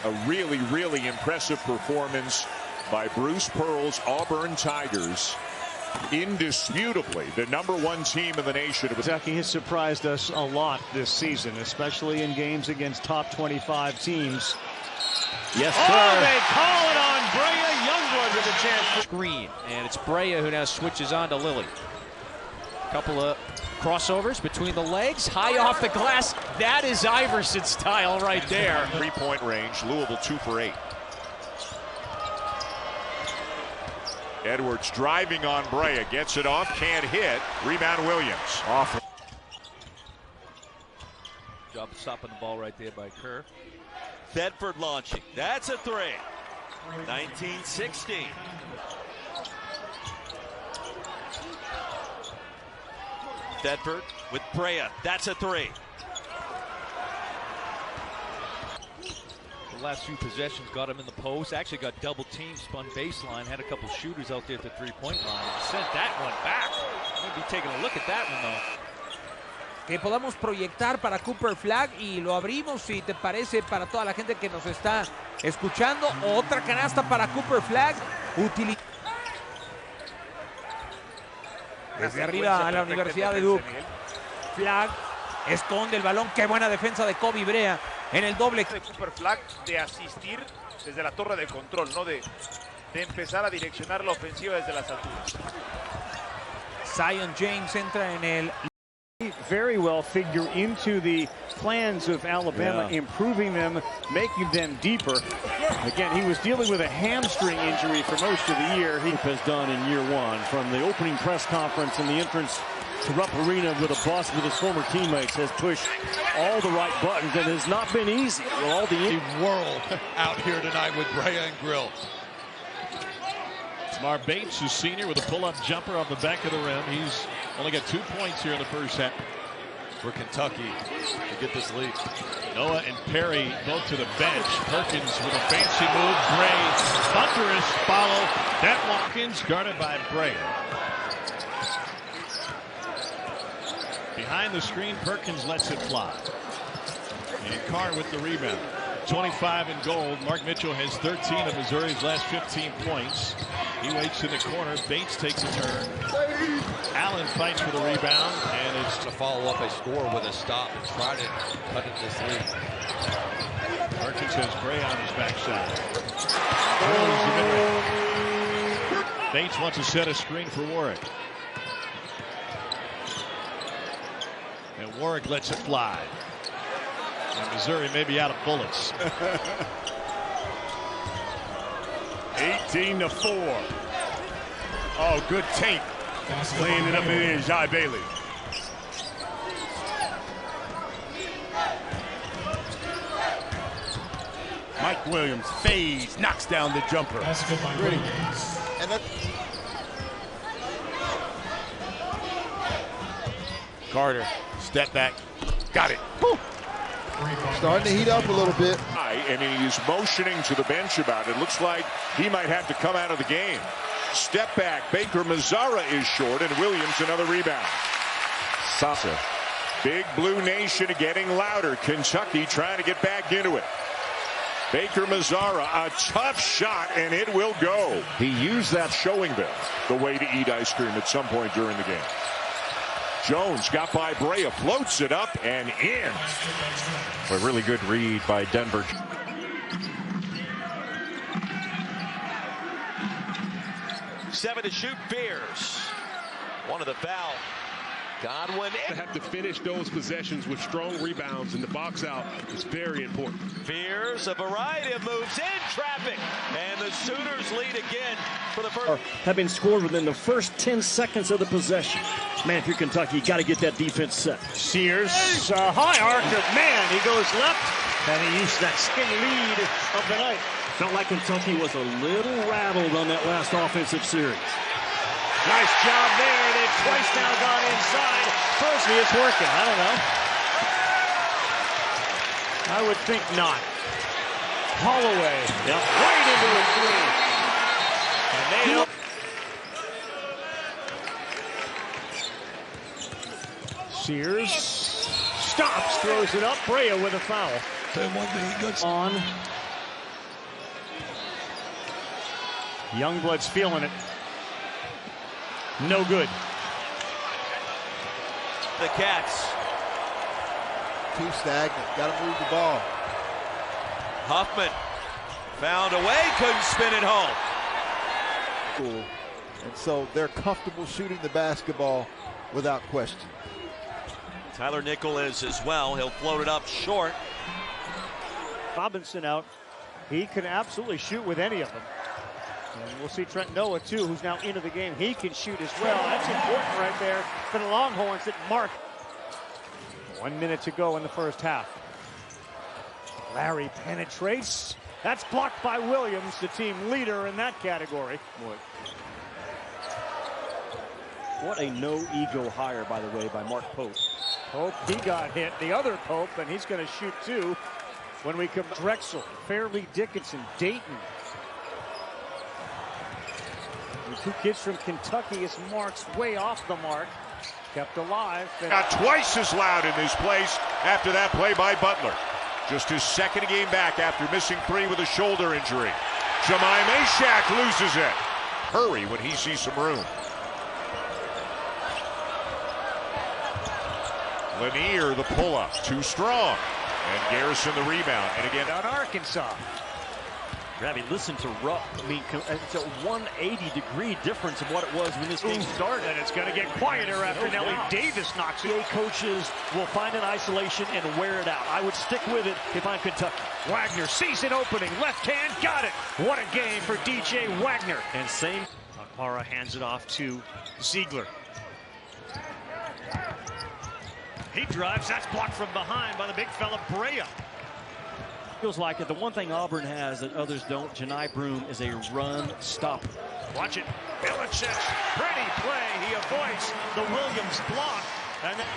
A really, really impressive performance by Bruce Pearl's Auburn Tigers. Indisputably the #1 team in the nation. Kentucky has surprised us a lot this season, especially in games against top 25 teams. Yes, sir. Oh, they call it on Brea. Young Youngblood with a chance for screen, and it's Brea who now switches on to Lilly. Couple of crossovers between the legs, high off the glass. That is Iverson style right there. 3-point range. Louisville 2 for 8. Edwards driving on Brea, gets it off, can't hit. Rebound Williams. off. Job stopping the ball right there by Kerr. Thedford launching. That's a three. 19-16. Thedford with Brea. That's a three. The last few possessions got him in the post. Actually got double teamed, spun baseline, had a couple shooters out there at the three-point line. Sent that one back. I'm going to be taking a look at that one, though. Que podamos proyectar para Cooper Flag y lo abrimos, si te parece, para toda la gente que nos está escuchando. Otra canasta para Cooper Flag. Desde arriba a la Universidad de Duke. Flag esconde el balón. Qué buena defensa de Koby Brea en el doble. De Cooper Flag de asistir desde la torre de control, no de empezar a direccionar la ofensiva desde las alturas. Zion James entra en el... Very well figure into the plans of Alabama, improving them, making them deeper. Again, he was dealing with a hamstring injury for most of the year. He has done in year one, from the opening press conference and the entrance to Rupp Arena with a bus with his former teammates, has pushed all the right buttons and has not been easy. With all the world out here tonight with Brea and Grill. Mar Bates, who's senior, with a pull-up jumper off the back of the rim. He's only got 2 points here in the first half. For Kentucky to get this lead. Noah and Perry both to the bench. Perkins with a fancy move. Brea, thunderous follow. That Watkins guarded by Brea. Behind the screen, Perkins lets it fly. And Carr with the rebound. 25 in gold. Mark Mitchell has 13 of Missouri's last 15 points. He waits in the corner. Bates takes a turn. Allen fights for the rebound, and it's to follow up a score with a stop and try to cut it this lead. Perkins has Brea on his backside. Bates wants to set a screen for Warwick. And Warwick lets it fly. And Missouri may be out of bullets. 18-4. Oh, good tape. Laying it up in the end, Jai Bailey. Mike Williams fades, knocks down the jumper. That's good by Williams. And that... Carter, step back, got it. Woo. Starting to heat up a little bit. And he's motioning to the bench about it. Looks like he might have to come out of the game. Step back. Baker Mazzara is short, and Williams another rebound. Sasa. Big Blue Nation getting louder. Kentucky trying to get back into it. Baker Mazzara, a tough shot, and it will go. He used that showing them the way to eat ice cream at some point during the game. Jones got by Brea, floats it up and in. A really good read by Denver. Seven to shoot, Fears. One of the foul. Godwin. To have to finish those possessions with strong rebounds in the box out is very important. Fears, a variety of moves in traffic. And the Sooners lead again for the first. Have been scored within the first 10 seconds of the possession. Man, if you're Kentucky, you got to get that defense set. Sears, high arc. Man, he goes left, and he used that second lead of the night. Felt like Kentucky was a little rattled on that last offensive series. Nice job there. They've twice now gone inside. Firstly, it's working. I don't know. I would think not. Holloway. Yep. Right into a three. And they don't. Sears stops, throws it up. Brea with a foul. On. Youngblood's feeling it. No good. The Cats. Too stagnant. Got to move the ball. Huffman found a way, couldn't spin it home. school, and so they're comfortable shooting the basketball without question. Tyler Nickel is as well. He'll float it up short. Robinson out. He can absolutely shoot with any of them. And we'll see Trent Noah, too, who's now into the game. He can shoot as well. That's important right there for the Longhorns that mark. 1 minute to go in the first half. Larry penetrates. That's blocked by Williams, the team leader in that category. What a no-ego hire, by the way, by Mark Pope. Pope, he got hit. The other Pope, and he's going to shoot too. When we come Drexel, Fairleigh Dickinson, Dayton. The two kids from Kentucky, his marks way off the mark. Kept alive. Got twice as loud in this place after that play by Butler. Just his second game back after missing 3 with a shoulder injury. Jemai Mashak loses it. Hurry when he sees some room. Lanier the pull-up, too strong. And Garrison the rebound. And again on Arkansas. I mean, listen to Rupp. I mean, it's a 180-degree difference of what it was when this game started. And it's going to get quieter after Nellie Davis knocks it. NBA coaches will find an isolation and wear it out. I would stick with it if I'm Kentucky. Wagner sees an opening. Left hand, got it. What a game for DJ Wagner. And same. Akpara hands it off to Ziegler. He drives. That's blocked from behind by the big fella Brea. Feels like it. The one thing Auburn has that others don't, Janai Broome, is a run stopper. Watch it. Ilicic. Pretty play. He avoids the Williams block. And then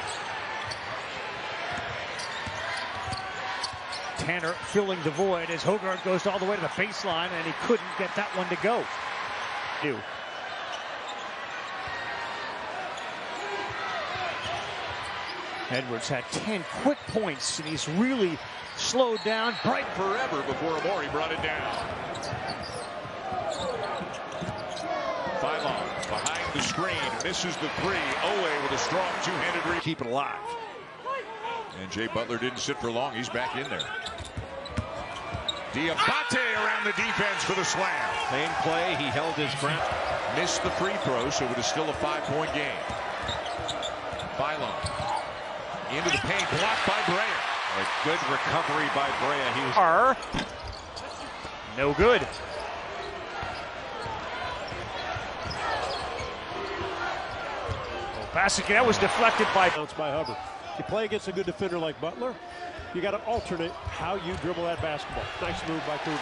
Tanner filling the void as Hogarth goes all the way to the baseline, and he couldn't get that one to go. Edwards had 10 quick points, and he's really slowed down. Bright forever before Amori brought it down. Philon behind the screen, misses the 3. Owe with a strong two-handed reach. Keep it alive. And Jay Butler didn't sit for long. He's back in there. Diabate around the defense for the slam. Same play. He held his ground. Missed the free throw, so it is still a 5-point game. Philon into the paint, blocked by Brea. A good recovery by Brea. He was no good. Basket, that was deflected by Hubbard. You play against a good defender like Butler, you got to alternate how you dribble that basketball. Nice move by Kugel.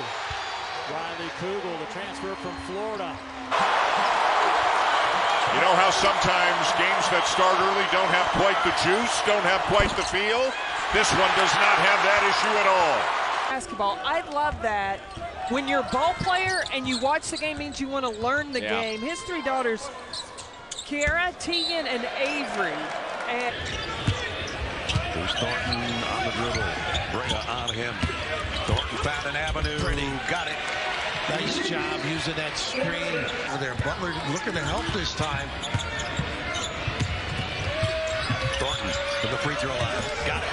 Riley Kugel, the transfer from Florida. You know how sometimes games that start early don't have quite the juice, don't have quite the feel? This one does not have that issue at all. Basketball, I love that. When you're a ball player and you watch the game, means you want to learn the game. His 3 daughters, Kiara, Tegan, and Avery. And there's Thornton on the dribble. Brea on him. Thornton found an avenue. Pretty got it. Nice job using that screen over there. Butler looking to help this time. Thornton to the free throw line. Got it.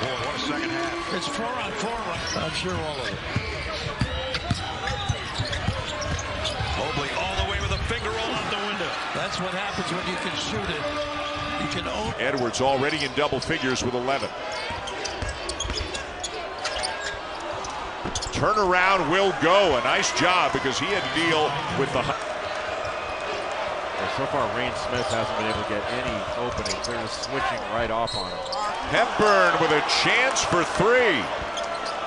Boy, what a second half. It's 4 on 4. I'm sure all of it. Mobley all the way with a finger roll out the window. That's what happens when you can shoot it. You can own. Edwards already in double figures with 11. Turnaround will go. A nice job because he had to deal with the. So far, Rain Smith hasn't been able to get any openings. They're just switching right off on him. Hepburn with a chance for 3.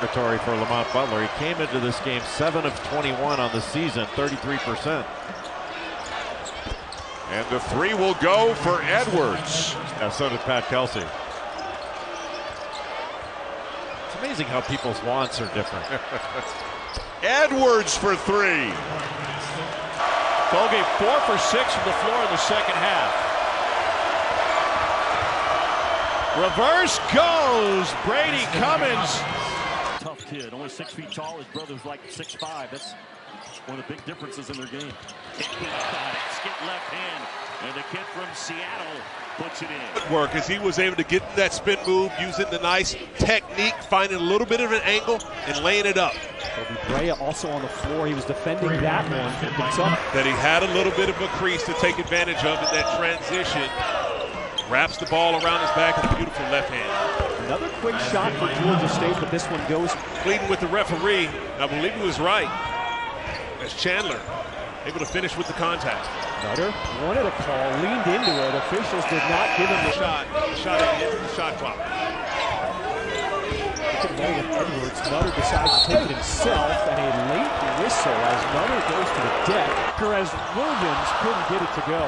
For Lamont Butler. He came into this game 7 of 21 on the season, 33%. And the 3 will go for Edwards. Yeah, so did Pat Kelsey. It's amazing how people's wants are different. Edwards for 3. Colgate 4 for 6 from the floor in the second half. Reverse goes Brady Cummins. Tough kid, only 6 feet tall. His brother's like 6'5". That's one of the big differences in their game. Skip left hand, and the kid from Seattle puts it in. Work as he was able to get that spin move using the nice technique, finding a little bit of an angle and laying it up. Koby Brea also on the floor. He was defending that one for Kentucky. That he had a little bit of a crease to take advantage of in that transition. Wraps the ball around his back with a beautiful left hand. Another quick shot for Georgia State, but this one goes. Pleading with the referee. I believe he was right. As Chandler able to finish with the contact. Nutter wanted a call, leaned into it. Officials did not give him the shot. The shot at the end of the shot clock. Edwards, Nutter decides to take it himself, and a late whistle as Nutter goes to the deck. As Williams couldn't get it to go.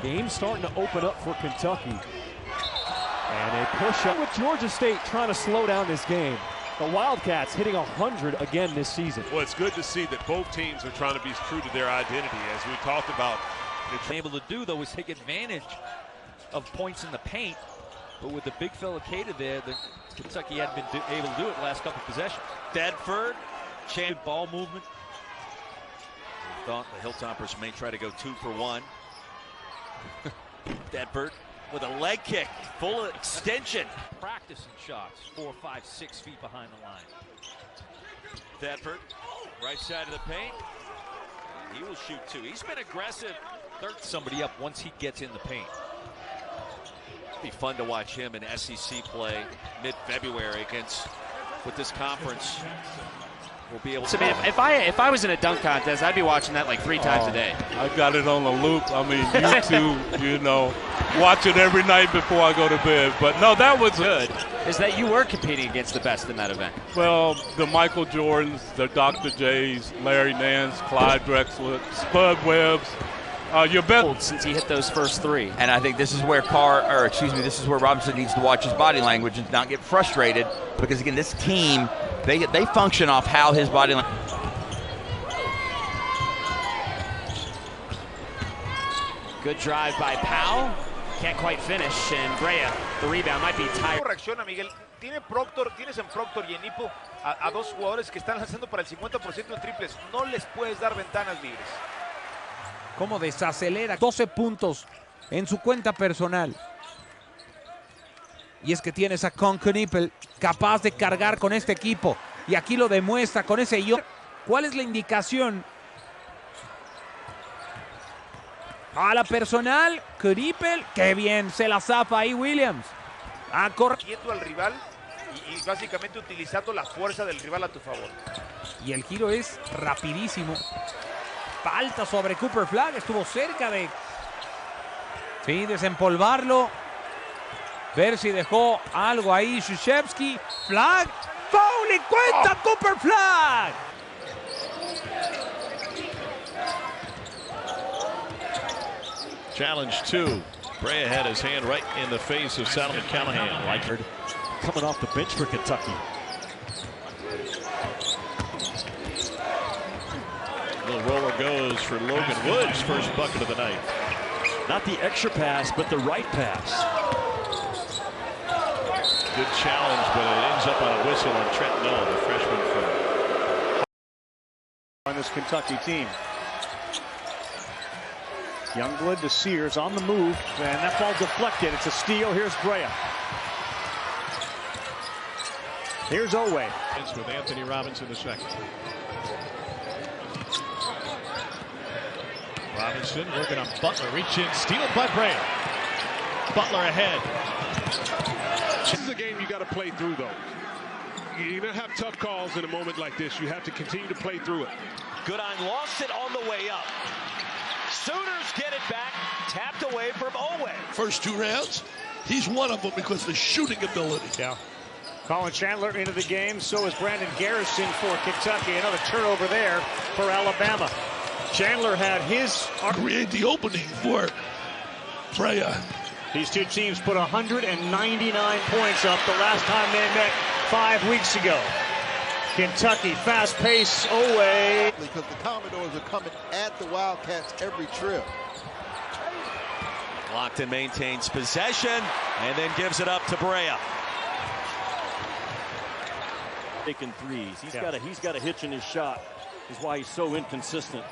Game starting to open up for Kentucky. And a push up with Georgia State trying to slow down this game. The Wildcats hitting 100 again this season. Well, it's good to see that both teams are trying to be true to their identity, as we talked about. What able to do, though, is take advantage of points in the paint. But with the big fella Cater there, Kentucky hadn't been able to do it the last couple of possessions. Thadford, champ ball movement. Thought the Hilltoppers may try to go 2 for 1. Thadford with a leg kick, full of extension. Practicing shots, 4, 5, 6 feet behind the line. Thadford, right side of the paint. He will shoot 2. He's been aggressive. Somebody up once he gets in the paint. Be fun to watch him in SEC play mid-February with this conference. We'll be able to. So, man, if I was in a dunk contest, I'd be watching that like 3 times a day. I got it on a loop. I mean, YouTube, you know, watch it every night before I go to bed. But no, that was good. Is that you were competing against the best in that event? Well, the Michael Jordans, the Dr. J's, Larry Nance, Clyde Drexler, Spud Webbs. Your best since he hit those first 3. And I think this is where this is where Robinson needs to watch his body language and not get frustrated, because again, this team, they function off how his body language. Good drive by Powell. Can't quite finish, and Brea, the rebound, might be tired. Reacciona, Miguel. Tienes en Proctor y en Nipo a dos jugadores que están lanzando para el 50% en triples. No les puedes dar ventanas libres. Cómo desacelera, 12 puntos en su cuenta personal. Y es que tienes a Konkunippel capaz de cargar con este equipo. Y aquí lo demuestra con ese yo. ¿Cuál es la indicación? A la personal, Kunippel, qué bien, se la zapa ahí Williams. Quieto al rival y básicamente utilizando la fuerza del rival a tu favor. Y el giro es rapidísimo. Falta sobre Cooper Flagg, estuvo cerca de desempolvarlo. Ver si dejó algo ahí Krzyzewski. Flagg, foul y cuenta Cooper Flagg. Challenge 2. Brea had his hand right in the face of Solomon Callahan. Likert coming off the bench for Kentucky. Little roller goes for Logan Woods, first bucket of the night. Not the extra pass, but the right pass. Good challenge, but it ends up on a whistle on Trent Noel, the freshman from on this Kentucky team. Youngblood to Sears on the move, and that ball deflected. It's a steal. Here's Brea. Here's Owe. It's with Anthony Robinson the second. Robinson working on Butler, reach in, steal it by Brea. Butler ahead. This is a game you got to play through, though. You're going to have tough calls in a moment like this. You have to continue to play through it. Goodine lost it on the way up. Sooners get it back, tapped away from Owe. First 2 rounds, he's one of them because of the shooting ability. Yeah. Colin Chandler into the game. So is Brandon Garrison for Kentucky. Another turnover there for Alabama. Chandler had his create the opening for Brea. These two teams put 199 points up the last time they met 5 weeks ago. Kentucky fast pace away. Because the Commodores are coming at the Wildcats every trip. Lockton maintains possession and then gives it up to Brea. Taking threes. He's got a hitch in his shot. Is why he's so inconsistent.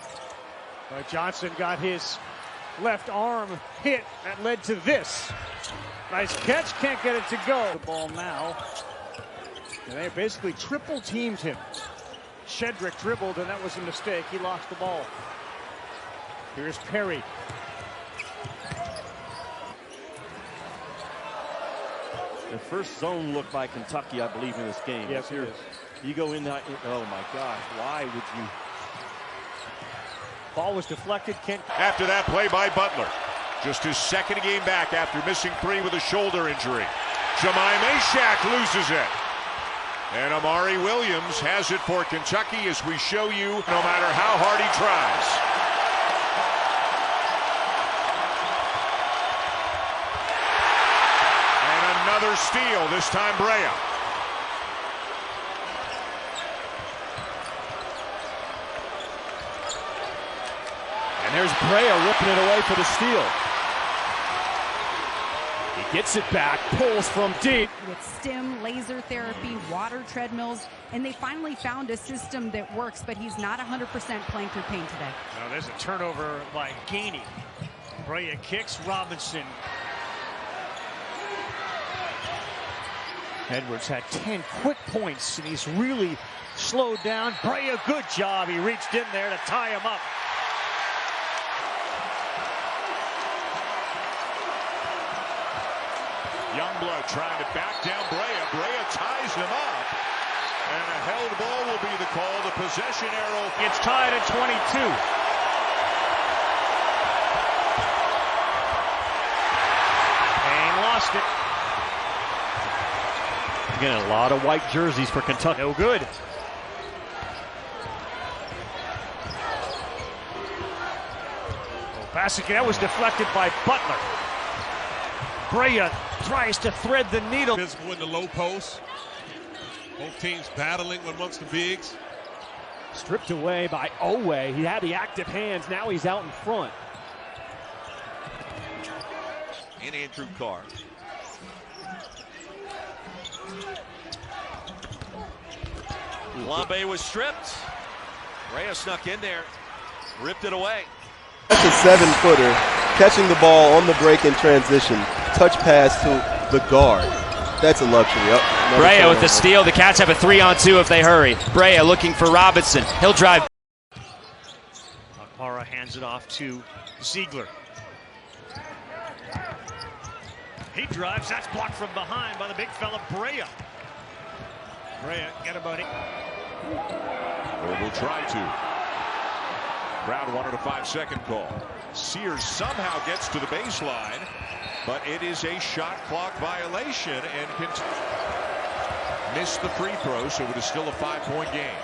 Johnson got his left arm hit. That led to this. Nice catch. Can't get it to go. The ball now. And they basically triple teamed him. Shedrick dribbled, and that was a mistake. He lost the ball. Here's Perry. The first zone look by Kentucky, I believe, in this game. Yes, it is. You go in that, oh my gosh, why would you? Ball was deflected. After that play by Butler. Just his second game back after missing 3 with a shoulder injury. Jemai Meshack loses it. And Amari Williams has it for Kentucky as we show you no matter how hard he tries. And another steal, this time Brea. And there's Brea ripping it away for the steal. He gets it back, pulls from deep. With stim, laser therapy, water treadmills, and they finally found a system that works, but he's not 100% playing through pain today. Now there's a turnover by Gainey. Brea kicks, Robinson. Edwards had 10 quick points, and he's really slowed down. Brea, good job. He reached in there to tie him up. Youngblood trying to back down Brea. Brea ties him up. And a held ball will be the call. The possession arrow. It's tied at 22. And lost it. Again, a lot of white jerseys for Kentucky. No good. Bassett, that was deflected by Butler. Brea tries to thread the needle. Physical in the low post. Both teams battling amongst the bigs. Stripped away by Owe. He had the active hands. Now he's out in front. In and through Carr. Lambe was stripped. Brea snuck in there. Ripped it away. That's a 7-footer. Catching the ball on the break in transition. Touch pass to the guard. That's a luxury. Brea with the steal. The Cats have a 3-on-2 if they hurry. Brea looking for Robinson. He'll drive. Akpara hands it off to Ziegler. He drives. That's blocked from behind by the big fella, Brea. Brea, get a buddy. Or will try to. Crowd wanted a 5-second call. Sears somehow gets to the baseline, but it is a shot clock violation and missed the free throw, so it is still a 5-point game.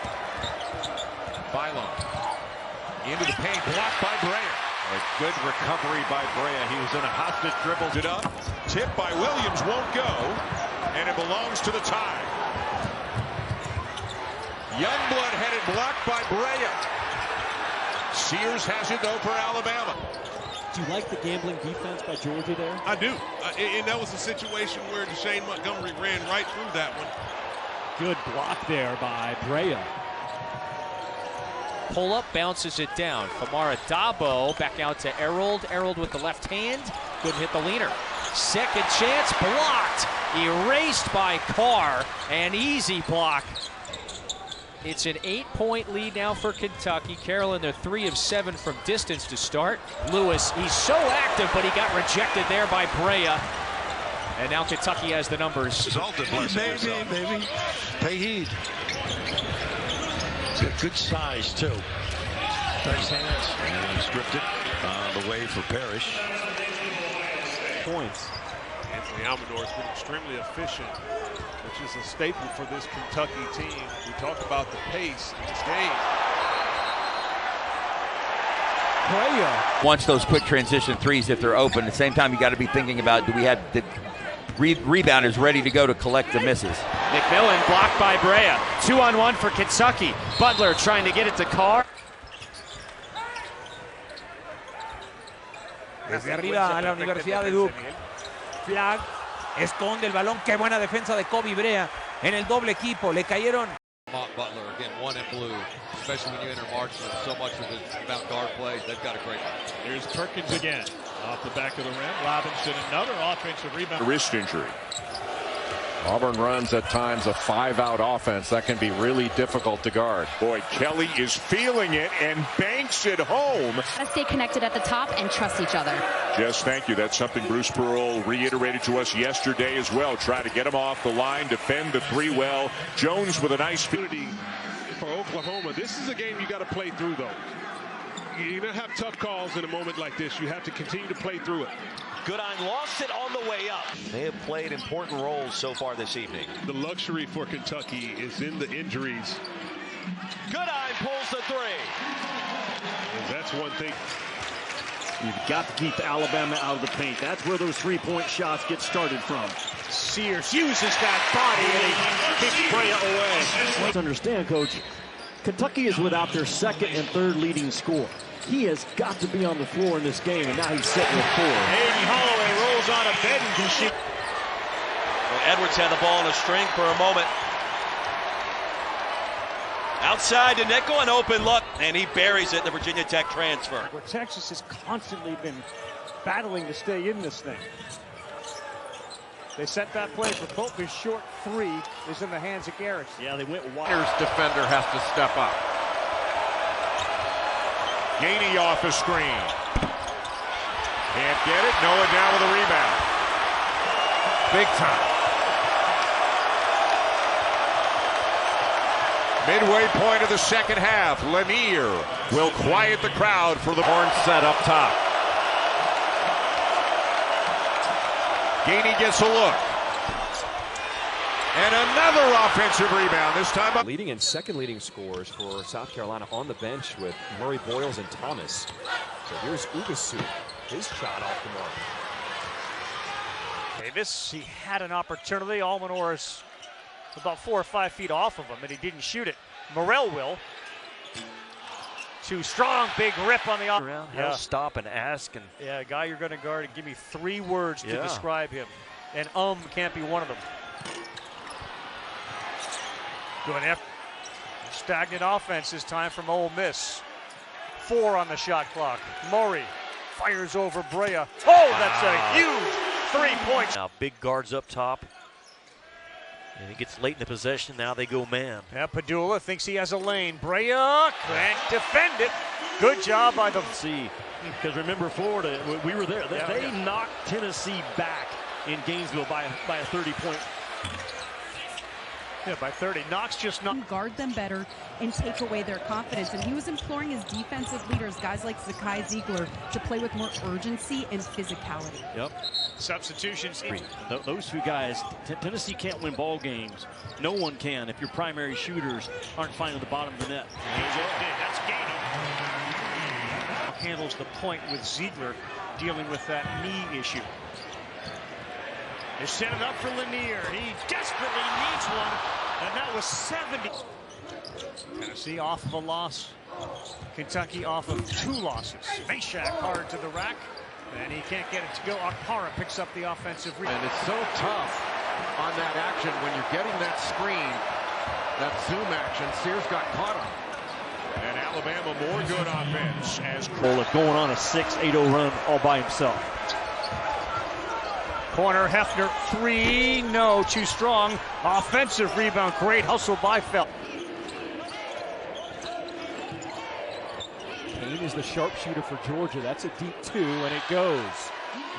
Philo into the paint, blocked by Brea. A good recovery by Brea. He was in a hostage dribble. It up, tipped by Williams, won't go, and it belongs to the tie. Youngblood had it blocked by Brea. Sears has it though for Alabama. Do you like the gambling defense by Georgia there? I do. And that was a situation where Deshane Montgomery ran right through that one. Good block there by Brea. Pull up, bounces it down. Famara Dabo back out to Errold. Errold with the left hand. Couldn't hit the leaner. Second chance, blocked. Erased by Carr. An easy block. It's an 8-point lead now for Kentucky. Carolyn, they're 3 of 7 from distance to start. Lewis, he's so active, but he got rejected there by Brea. And now Kentucky has the numbers. Baby. Pay heed. It's a good size, too. Nice hands. And stripped it on the way for Parrish. Points. Anthony Almador has been extremely efficient, which is a staple for this Kentucky team. We talk about the pace in this game. Brea wants those quick transition threes if they're open. At the same time, you got to be thinking about, do we have the rebounders ready to go to collect the misses? McMillan blocked by Brea. 2-on-1 for Kentucky. Butler trying to get it to Carr. Desde arriba a la Universidad de Duke. Flag, esconde el balón. Qué buena defensa de Koby Brea en el doble equipo. Le cayeron. Butler, again, one in blue, especially when you enter March with so much of it about guard plays. They've got a great one. Here's Perkins again. Off the back of the rim. Robinson, another offensive rebound. A wrist injury. Auburn runs at times a 5-out offense. That can be really difficult to guard. Boy, Kelly is feeling it and banks it home. Let's stay connected at the top and trust each other. Jess, thank you. That's something Bruce Pearl reiterated to us yesterday as well. Try to get him off the line, defend the three well. Jones with a nice opportunity for Oklahoma. This is a game you got to play through, though. You're going to have tough calls in a moment like this. You have to continue to play through it. Goodine lost it on the way up. They have played important roles so far this evening. The luxury for Kentucky is in the injuries. Goodine pulls the three. And that's one thing. You've got to keep Alabama out of the paint. That's where those three-point shots get started from. Sears uses that body and he kicks Brea away. Let's understand, Coach, Kentucky is without their second and third leading scorer. He has got to be on the floor in this game, and now he's sitting with 4. Aiden Holloway rolls on a bed and can shoot. Well, Edwards had the ball on a string for a moment. Outside to nickel, an open look, and he buries it in the Virginia Tech transfer. Where Texas has constantly been battling to stay in this thing. They set that play for Pope. His short three is in the hands of Garrison. Yeah, they went wide. Defender has to step up. Gainey off a screen. Can't get it. Noah down with a rebound. Big time. Midway point of the second half. Lanier will quiet the crowd for the horn set up top. Gainey gets a look. And another offensive rebound, this time. Leading and second leading scorers for South Carolina on the bench with Murray, Boyles, and Thomas. So here's Ugasu, his shot off the mark. Davis, he had an opportunity. Almanor is about 4 or 5 feet off of him, and he didn't shoot it. Morrell will. Too strong, big rip on the around. Yeah. He'll stop and ask. And yeah, a guy you're going to guard and give me 3 words to describe him. And can't be one of them. Good effort. Stagnant offense this time from Ole Miss. 4 on the shot clock. Murray fires over Brea. Oh, that's a huge 3-point. Now big guards up top. And he gets late in the possession. Now they go man. Yeah, Padula thinks he has a lane. Brea can't defend it. Good job by the C. Because remember, Florida, we were there. They knocked Tennessee back in Gainesville by a 30-point. Yeah, by 30. Knox just not guard them better and take away their confidence. And he was imploring his defensive leaders, guys like Zakai Ziegler, to play with more urgency and physicality. Yep. Substitutions. Those 2 guys, Tennessee can't win ball games. No one can if your primary shooters aren't finding the bottom of the net. That's Gainey. Handles the point with Ziegler dealing with that knee issue. They set it up for Lanier. He desperately needs one, and that was 70. Tennessee off of a loss. Kentucky off of 2 losses. Meshak hard to the rack, and he can't get it to go. Akpara picks up the offensive rebound. And it's so tough on that action when you're getting that screen, that zoom action. Sears got caught on. And Alabama more good offense as Bullock going on a 6-8-0 run all by himself. Corner, Hefner, 3, no, too strong. Offensive rebound, great hustle by Felt. Kane is the sharpshooter for Georgia. That's a deep 2, and it goes.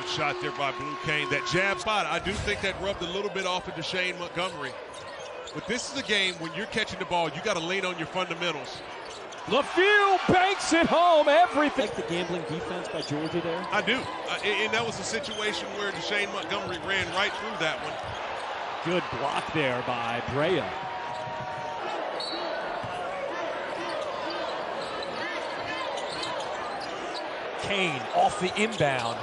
Good shot there by Blue Kane. That jab spot, I do think that rubbed a little bit off of Deshane Montgomery. But this is a game when you're catching the ball, you got to lean on your fundamentals. LaFew banks it home, everything. Like the gambling defense by Georgia there? I do. And that was a situation where Deshane Montgomery ran right through that one. Good block there by Brea. Kane off the inbound.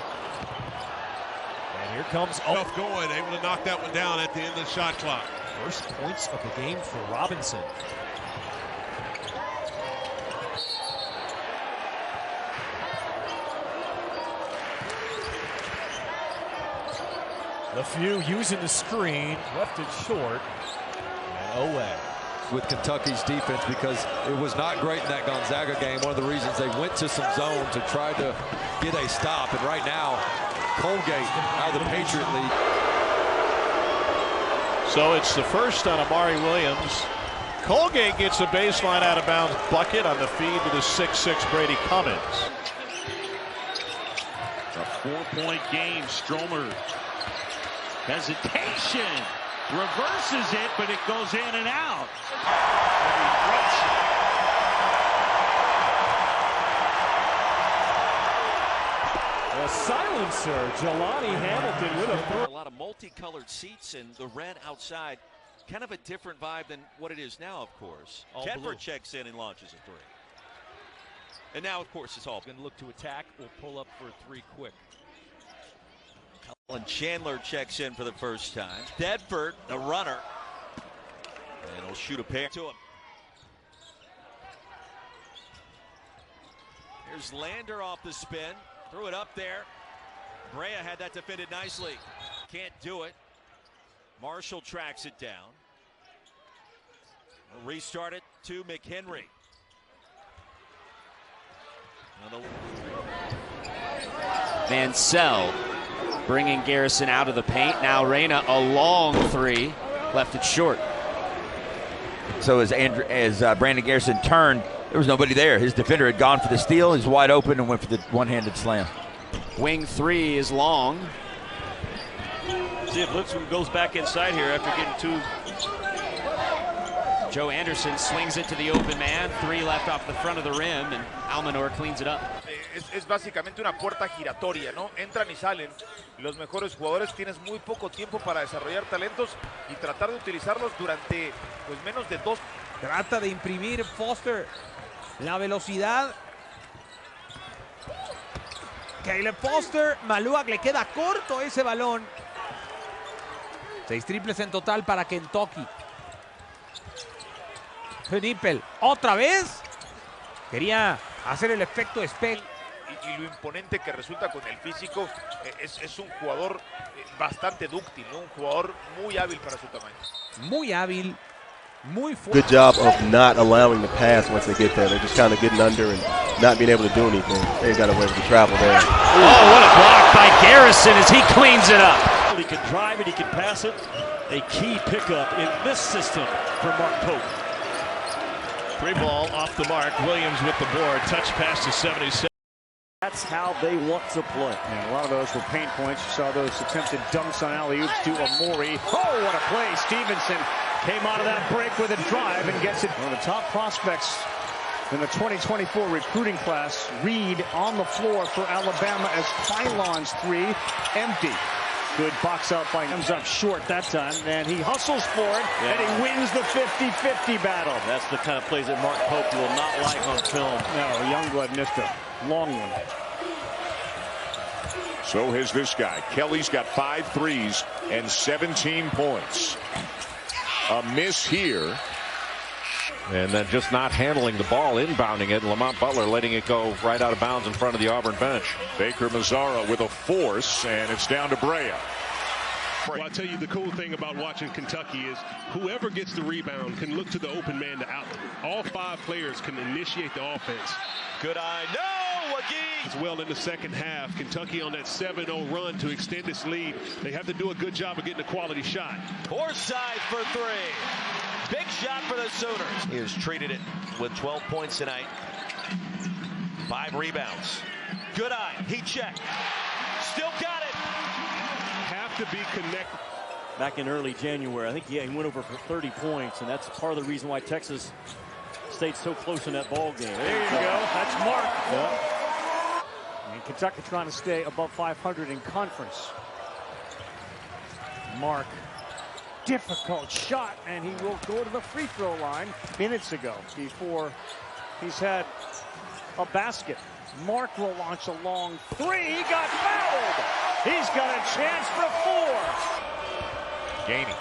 And here comes Tough going, able to knock that one down at the end of the shot clock. First points of the game for Robinson. LaFew using the screen, left it short, and away. With Kentucky's defense, because it was not great in that Gonzaga game. One of the reasons they went to some zone to try to get a stop. And right now, Colgate out of the Patriot League. So it's the first on Amari Williams. Colgate gets a baseline out of bounds bucket on the feed to the 6'6" Brady Cummins. A 4-point game. Stromer. Hesitation. Reverses it, but it goes in and out. A silencer. Jelani Hamilton with a throw. A lot of multicolored seats and the red outside. Kind of a different vibe than what it is now, of course. Denver checks in and launches a three. And now, of course, it's all going to look to attack. We'll pull up for a three quick. And Chandler checks in for the first time. Tedford, the runner. And he'll shoot a pair to him. Here's Lander off the spin. Threw it up there. Brea had that defended nicely. Can't do it. Marshall tracks it down. We'll restart it to McHenry. Mansell bringing Garrison out of the paint. Now Reyna a long three, left it short. So as Brandon Garrison turned, there was nobody there. His defender had gone for the steal. He's wide open and went for the one-handed slam. Wing three is long. See if Lipscomb goes back inside here after getting two. Joe Anderson swings it to the open man. Three left off the front of the rim, and Almanor cleans it up. Es básicamente una puerta giratoria, ¿no? Entran y salen. Los mejores jugadores tienes muy poco tiempo para desarrollar talentos y tratar de utilizarlos durante pues menos de dos. Trata de imprimir Foster la velocidad. Caleb Foster, Maluak le queda corto ese balón. 6 triples en total para Kentucky. Hnippel, otra vez. Quería hacer el efecto espejo. Y lo imponente que resulta con el físico, es un jugador bastante dúctil, ¿no? Un jugador muy hábil para su tamaño. Muy hábil, muy fuerte. Good job of not allowing the pass once they get there. They're just kind of getting under and not being able to do anything. They got away with the travel there. Oh, what a block by Garrison as he cleans it up. He can drive it, he can pass it. A key pickup in this system for Mark Pope. Free ball off the mark. Williams with the board. Touch pass to 77. That's how they want to play. And a lot of those were paint points. You saw those attempted dunks on alley-oops to Amori. Oh, what a play. Stevenson came out of that break with a drive and gets it. One of the top prospects in the 2024 recruiting class. Reed on the floor for Alabama as Pylon's three empty. Good box out by comes up short that time, and he hustles for it, and he wins the 50-50 battle. That's the kind of plays that Mark Pope will not like on film. No, Youngblood missed a long one. So has this guy. Kelly's got 5 threes and 17 points. A miss here. And then just not handling the ball, inbounding it. Lamont Butler letting it go right out of bounds in front of the Auburn bench. Baker Mazzara with a force, and it's down to Brea. Well, I'll tell you the cool thing about watching Kentucky is whoever gets the rebound can look to the open man to out. All 5 players can initiate the offense. Good eye. No, McGee. As well in the second half. Kentucky on that 7-0 run to extend its lead. They have to do a good job of getting a quality shot. Forsythe for 3. Big shot for the Sooners. He has treated it with 12 points tonight. 5 rebounds. Good eye. He checked. Still got it. Have to be connected. Back in early January, I think he went over for 30 points, and that's part of the reason why Texas stayed so close in that ball game. There you go. That's Mark. Yeah. And Kentucky trying to stay above 500 in conference. Mark. Difficult shot, and he will go to the free throw line minutes ago before he's had a basket. Mark will launch a long 3. He got fouled. He's got a chance for 4. Gainey.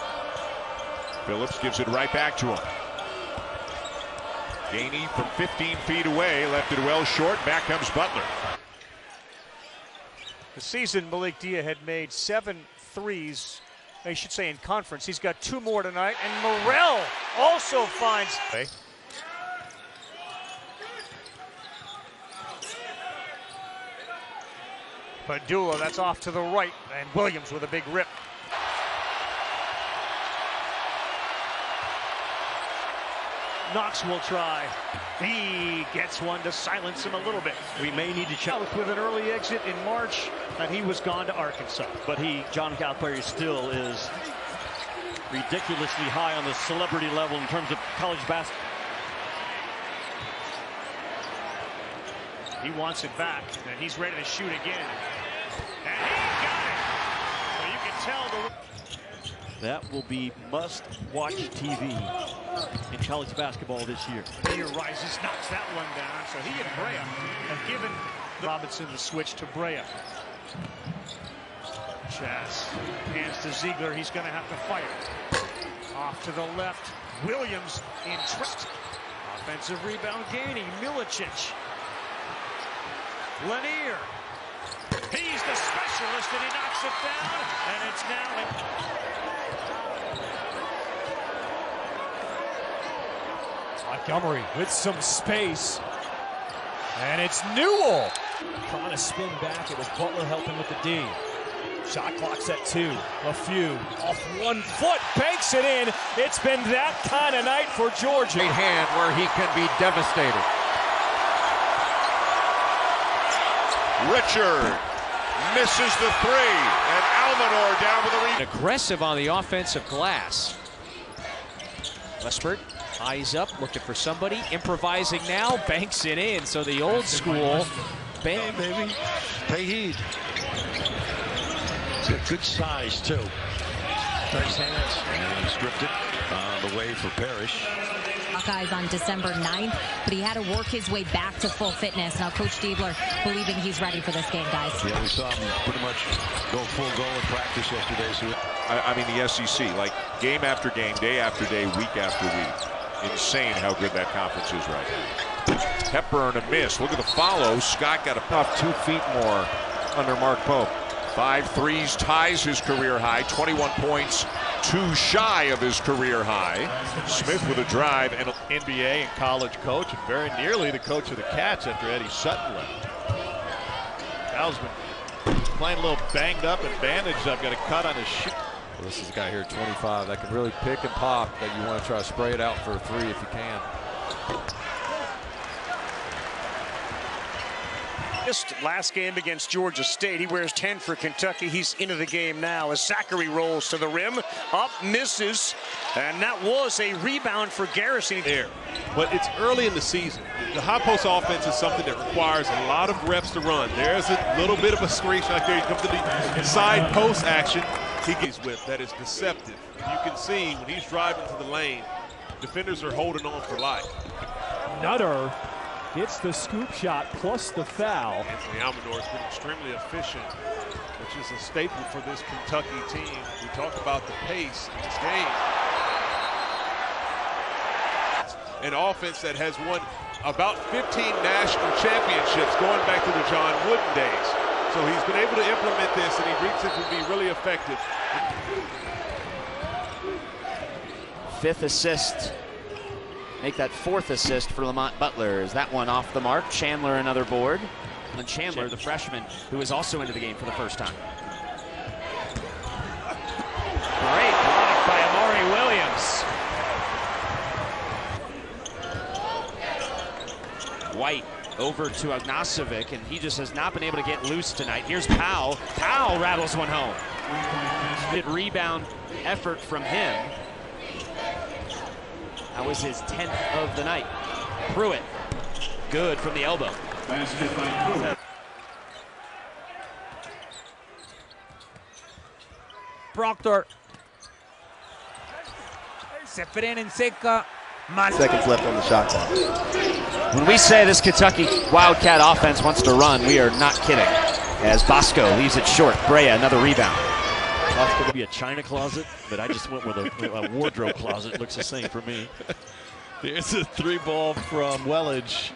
Phillips gives it right back to him. Gainey from 15 feet away, left it well short. Back comes Butler. The season, Malik Dia had made 7 threes. I should say in conference. He's got 2 more tonight, and Morrell also finds. Padula, that's off to the right, and Williams with a big rip. Knox will try. He gets one to silence him a little bit. We may need to check With an early exit in March, and he was gone to Arkansas. but John Calipari still is ridiculously high on the celebrity level in terms of college basketball. He wants it back, and he's ready to shoot again. And he got it! So you can tell That will be must-watch TV in college basketball this year. Here rises, knocks that one down. So he and Brea have given Robinson the switch to Brea. Chaz hands to Ziegler. He's going to have to fire. Off to the left. Williams in trust. Offensive rebound gaining. Milicic. Lanier. He's the specialist, and he knocks it down. And it's now Montgomery with some space. And it's Newell. Trying to spin back. It was Butler helping with the D. Shot clock's at 2. A few. Off 1 foot. Banks it in. It's been that kind of night for Georgia. Great hand where he can be devastated. Richard misses the 3, and Almanor down with a rebound. Aggressive on the offensive glass. Westbrook eyes up, looking for somebody, improvising now, banks it in. So the old school. Hey, baby, pay heed. It's got good size, too. Nice hands. And he stripped it on the way for Parrish. Buckeyes on December 9th, but he had to work his way back to full fitness. Now Coach Diebler believing he's ready for this game, guys. Yeah, we saw him pretty much go full goal in practice yesterday. So I mean, the SEC, like game after game, day after day, week after week. Insane how good that conference is right now. Hepburn a miss. Look at the follow. Scott got a puff 2 feet more under Mark Pope. 5 threes, ties his career high. 21 points, 2 shy of his career high. Smith with a drive and NBA and college coach, and very nearly the coach of the Cats after Eddie Sutton left. Cal's been playing a little banged up and bandaged up. Got a cut on his shoe. Well, this is a guy here at 25 that can really pick and pop, that you want to try to spray it out for a 3 if you can. Last game against Georgia State. He wears 10 for Kentucky. He's into the game now as Zachary rolls to the rim. Up, misses. And that was a rebound for Garrison. There. But it's early in the season. The high post offense is something that requires a lot of reps to run. There's a little bit of a screen shot there. You come to the side post action. He gets with that is deceptive. You can see when he's driving to the lane, defenders are holding on for life. Nutter gets the scoop shot plus the foul. Anthony Almanor has been extremely efficient, which is a staple for this Kentucky team. We talk about the pace in this game. An offense that has won about 15 national championships going back to the John Wooden days. So he's been able to implement this, and he reads it to be really effective. 5th assist. Make that 4th assist for Lamont Butler. Is that one off the mark? Chandler another board. And Chandler, the freshman, who is also into the game for the first time. Great block by Amari Williams. White over to Ognasovic, and he just has not been able to get loose tonight. Here's Powell. Powell rattles one home. Good rebound effort from him. That was his 10th of the night. Pruitt, good from the elbow. Proctor. Se frena en seca. Seconds left on the shot clock. When we say this Kentucky Wildcat offense wants to run, we are not kidding. As Bosco leaves it short. Brea, another rebound. Bosco could be a china closet, but I just went with a wardrobe closet. Looks the same for me. There's a 3 ball from Wellage.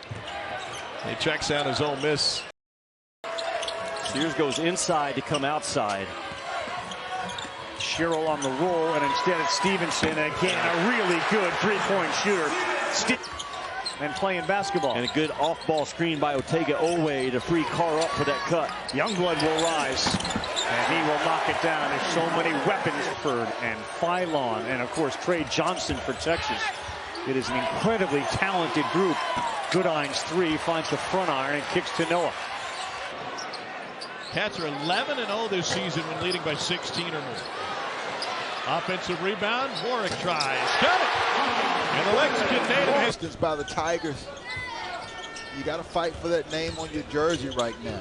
He checks out his own miss. Sears goes inside to come outside. Sherrill on the roll, and instead it's Stevenson. Again, a really good 3-point shooter. And playing basketball. And a good off-ball screen by Otega Owe to free Carr up for that cut. Youngblood will rise, and he will knock it down. There's so many weapons. And Phylon, and of course Trey Johnson for Texas. It is an incredibly talented group. Goodine's three finds the front iron and kicks to Noah. Cats are 11-0 this season when leading by 16 or more. Offensive rebound. Warwick tries. Got it. And the Mexican native distance by the Tigers. You got to fight for that name on your jersey right now.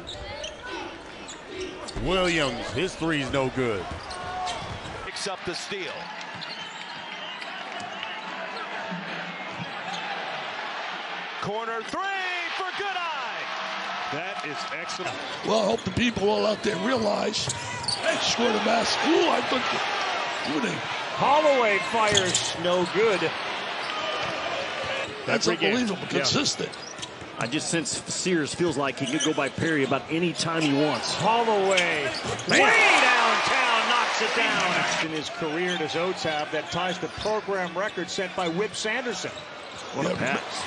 Williams, his three's no good. Picks up the steal. Corner three for Goodine. That is excellent. Well, I hope the people all out there realize they scored a mass. Ooh, I think Holloway fires, no good. That's unbelievable, consistent. I just sense Sears feels like he could go by Perry about any time he wants. Holloway, way downtown, knocks it down. In his career, does Oates have that ties the program record set by Whip Sanderson? What a pass.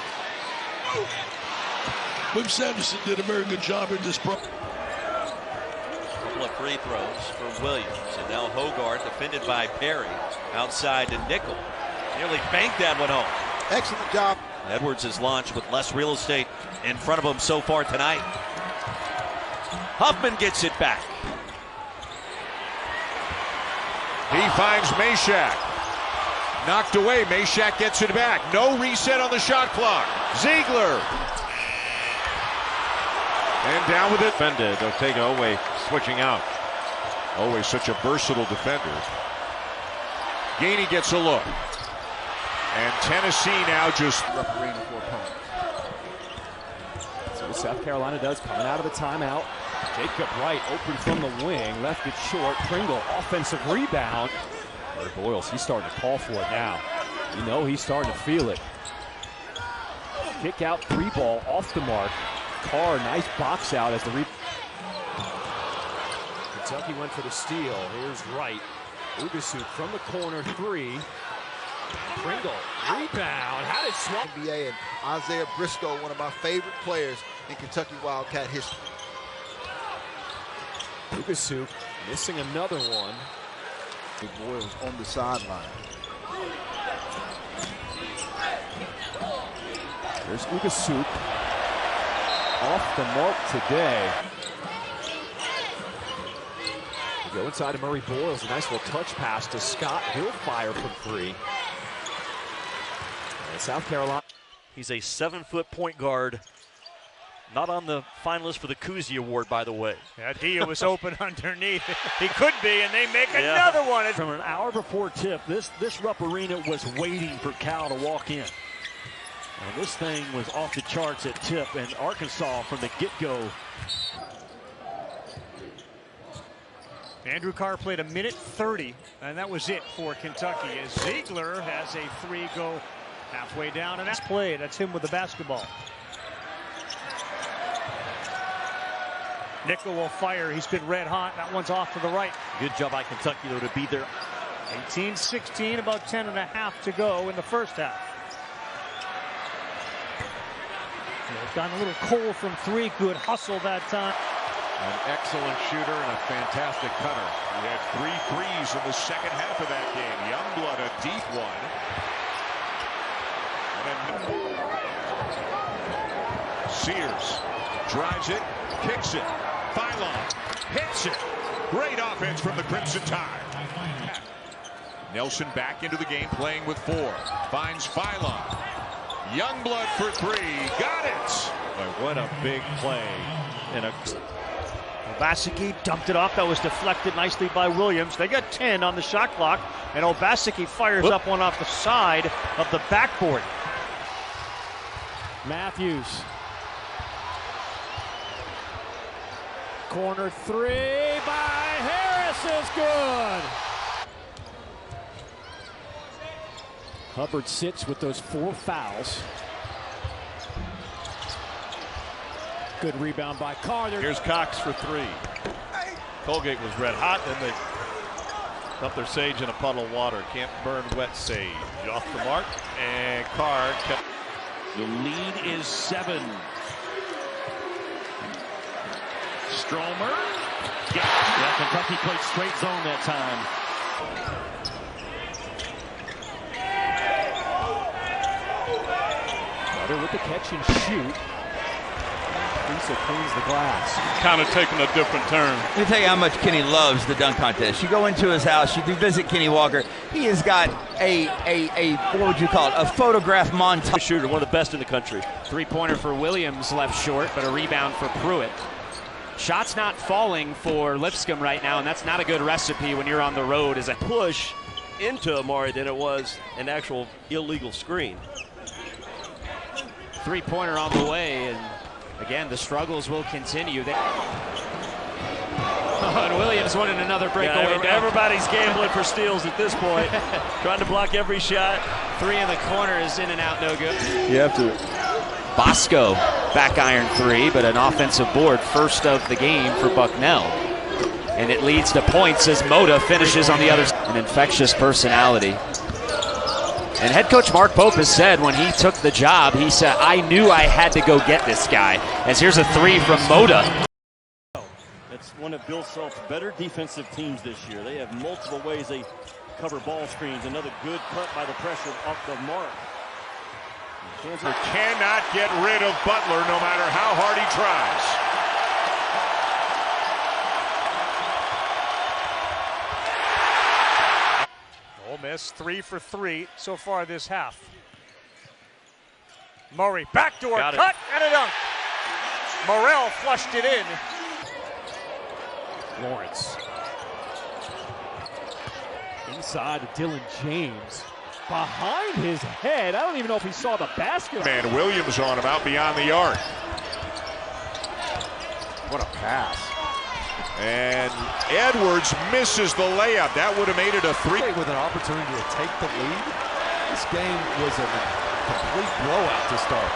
Whip Sanderson did a very good job in this program. Couple of free throws for Williams, and now Hogarth defended by Perry outside to Nickel. Nearly banked that one home. Excellent job. Edwards has launched with less real estate in front of him so far tonight. Huffman gets it back. He finds Meshack. Knocked away. Meshack gets it back. No reset on the shot clock. Ziegler. And down with it. Defended. Ortega Owe switching out. Always such a versatile defender. Gainey gets a look. And Tennessee now just refereeing for opponent. So what South Carolina does coming out of the timeout. Jacob Wright open from the wing, left it short. Pringle offensive rebound. Murray Boyles, he's starting to call for it now. You know he's starting to feel it. Kick out three ball off the mark. Carr, nice box out as the Kentucky went for the steal. Here's Wright. Ugasuk from the corner three. Pringle, rebound, how did swap? NBA and Isaiah Briscoe, one of my favorite players in Kentucky Wildcat history. Ugasuk missing another one. Boyles on the sideline. There's Ugasuk off the mark today. We go inside to Murray Boyles, a nice little touch pass to Scott. He'll fire from three. South Carolina. He's a 7-foot point guard. Not on the finalist for the Cousy Award, by the way. Dia was open underneath. He could be, and they make another one. From an hour before tip, this Rupp Arena was waiting for Cal to walk in. And this thing was off the charts at tip, and Arkansas from the get-go. Andrew Carr played 1:30, and that was it for Kentucky. As Ziegler has a three go halfway down, and that's played. That's him with the basketball. Nickel will fire. He's been red hot. That one's off to the right. Good job by Kentucky, though, to be there. 18-16, about 10.5 to go in the first half. They've gotten a little cold from three. Good hustle that time. An excellent shooter and a fantastic cutter. He had 3 threes in the second half of that game. Youngblood a deep one. Sears drives it, kicks it. Phylon hits it. Great offense from the Crimson Tide. Nelson back into the game, playing with 4. Finds Phylon. Youngblood for 3. Got it. Boy, what a big play. And Obaseki dumped it off. That was deflected nicely by Williams. They got 10 on the shot clock, and Obaseki fires up one off the side of the backboard. Matthews. Corner three by Harris is good. Hubbard sits with those 4 fouls. Good rebound by Carr. Here's Cox for 3. Colgate was red hot, and they dumped their sage in a puddle of water. Can't burn wet sage. Off the mark, and Carr kept. The lead is 7. Stromer. Yeah, Kentucky played straight zone that time. Sutter with the catch and shoot. Lisa cleans the glass. Kind of taking a different turn. Let me tell you how much Kenny loves the dunk contest. You go into his house, you do visit Kenny Walker. He has got a what would you call it, a photograph montage. Shooter, one of the best in the country. Three-pointer for Williams, left short, but a rebound for Pruitt. Shots not falling for Lipscomb right now, and that's not a good recipe when you're on the road as a push into Amari than it was an actual illegal screen. Three-pointer on the way, and again, the struggles will continue. And Williams wanted another breakaway. Everybody's gambling for steals at this point, trying to block every shot. Three in the corner is in and out, no good. You have to. Bosco, back iron three, but an offensive board, first of the game for Bucknell. And it leads to points as Moda finishes on the other side. An infectious personality. And head coach Mark Pope has said when he took the job, he said, I knew I had to go get this guy. As here's a three from Moda. It's one of Bill Self's better defensive teams this year. They have multiple ways they cover ball screens. Another good cut by the pressure off the mark. Kansas cannot get rid of Butler no matter how hard he tries. Ole Miss 3 for 3 so far this half. Murray, backdoor cut and a dunk. Morrell flushed it in. Lawrence. Inside to Dylan James. Behind his head. I don't even know if he saw the basket. Man, Williams on him out beyond the arc. What a pass. And Edwards misses the layup. That would have made it a three. With an opportunity to take the lead, this game was a complete blowout to start.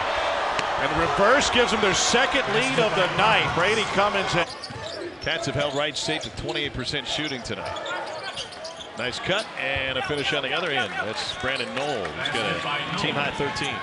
And reverse gives them their second lead of the night. Brady Cummins. Cats have held Wright State to 28% shooting tonight. Nice cut and a finish on the other end. That's Brandon Knoll. He's got a team high 13.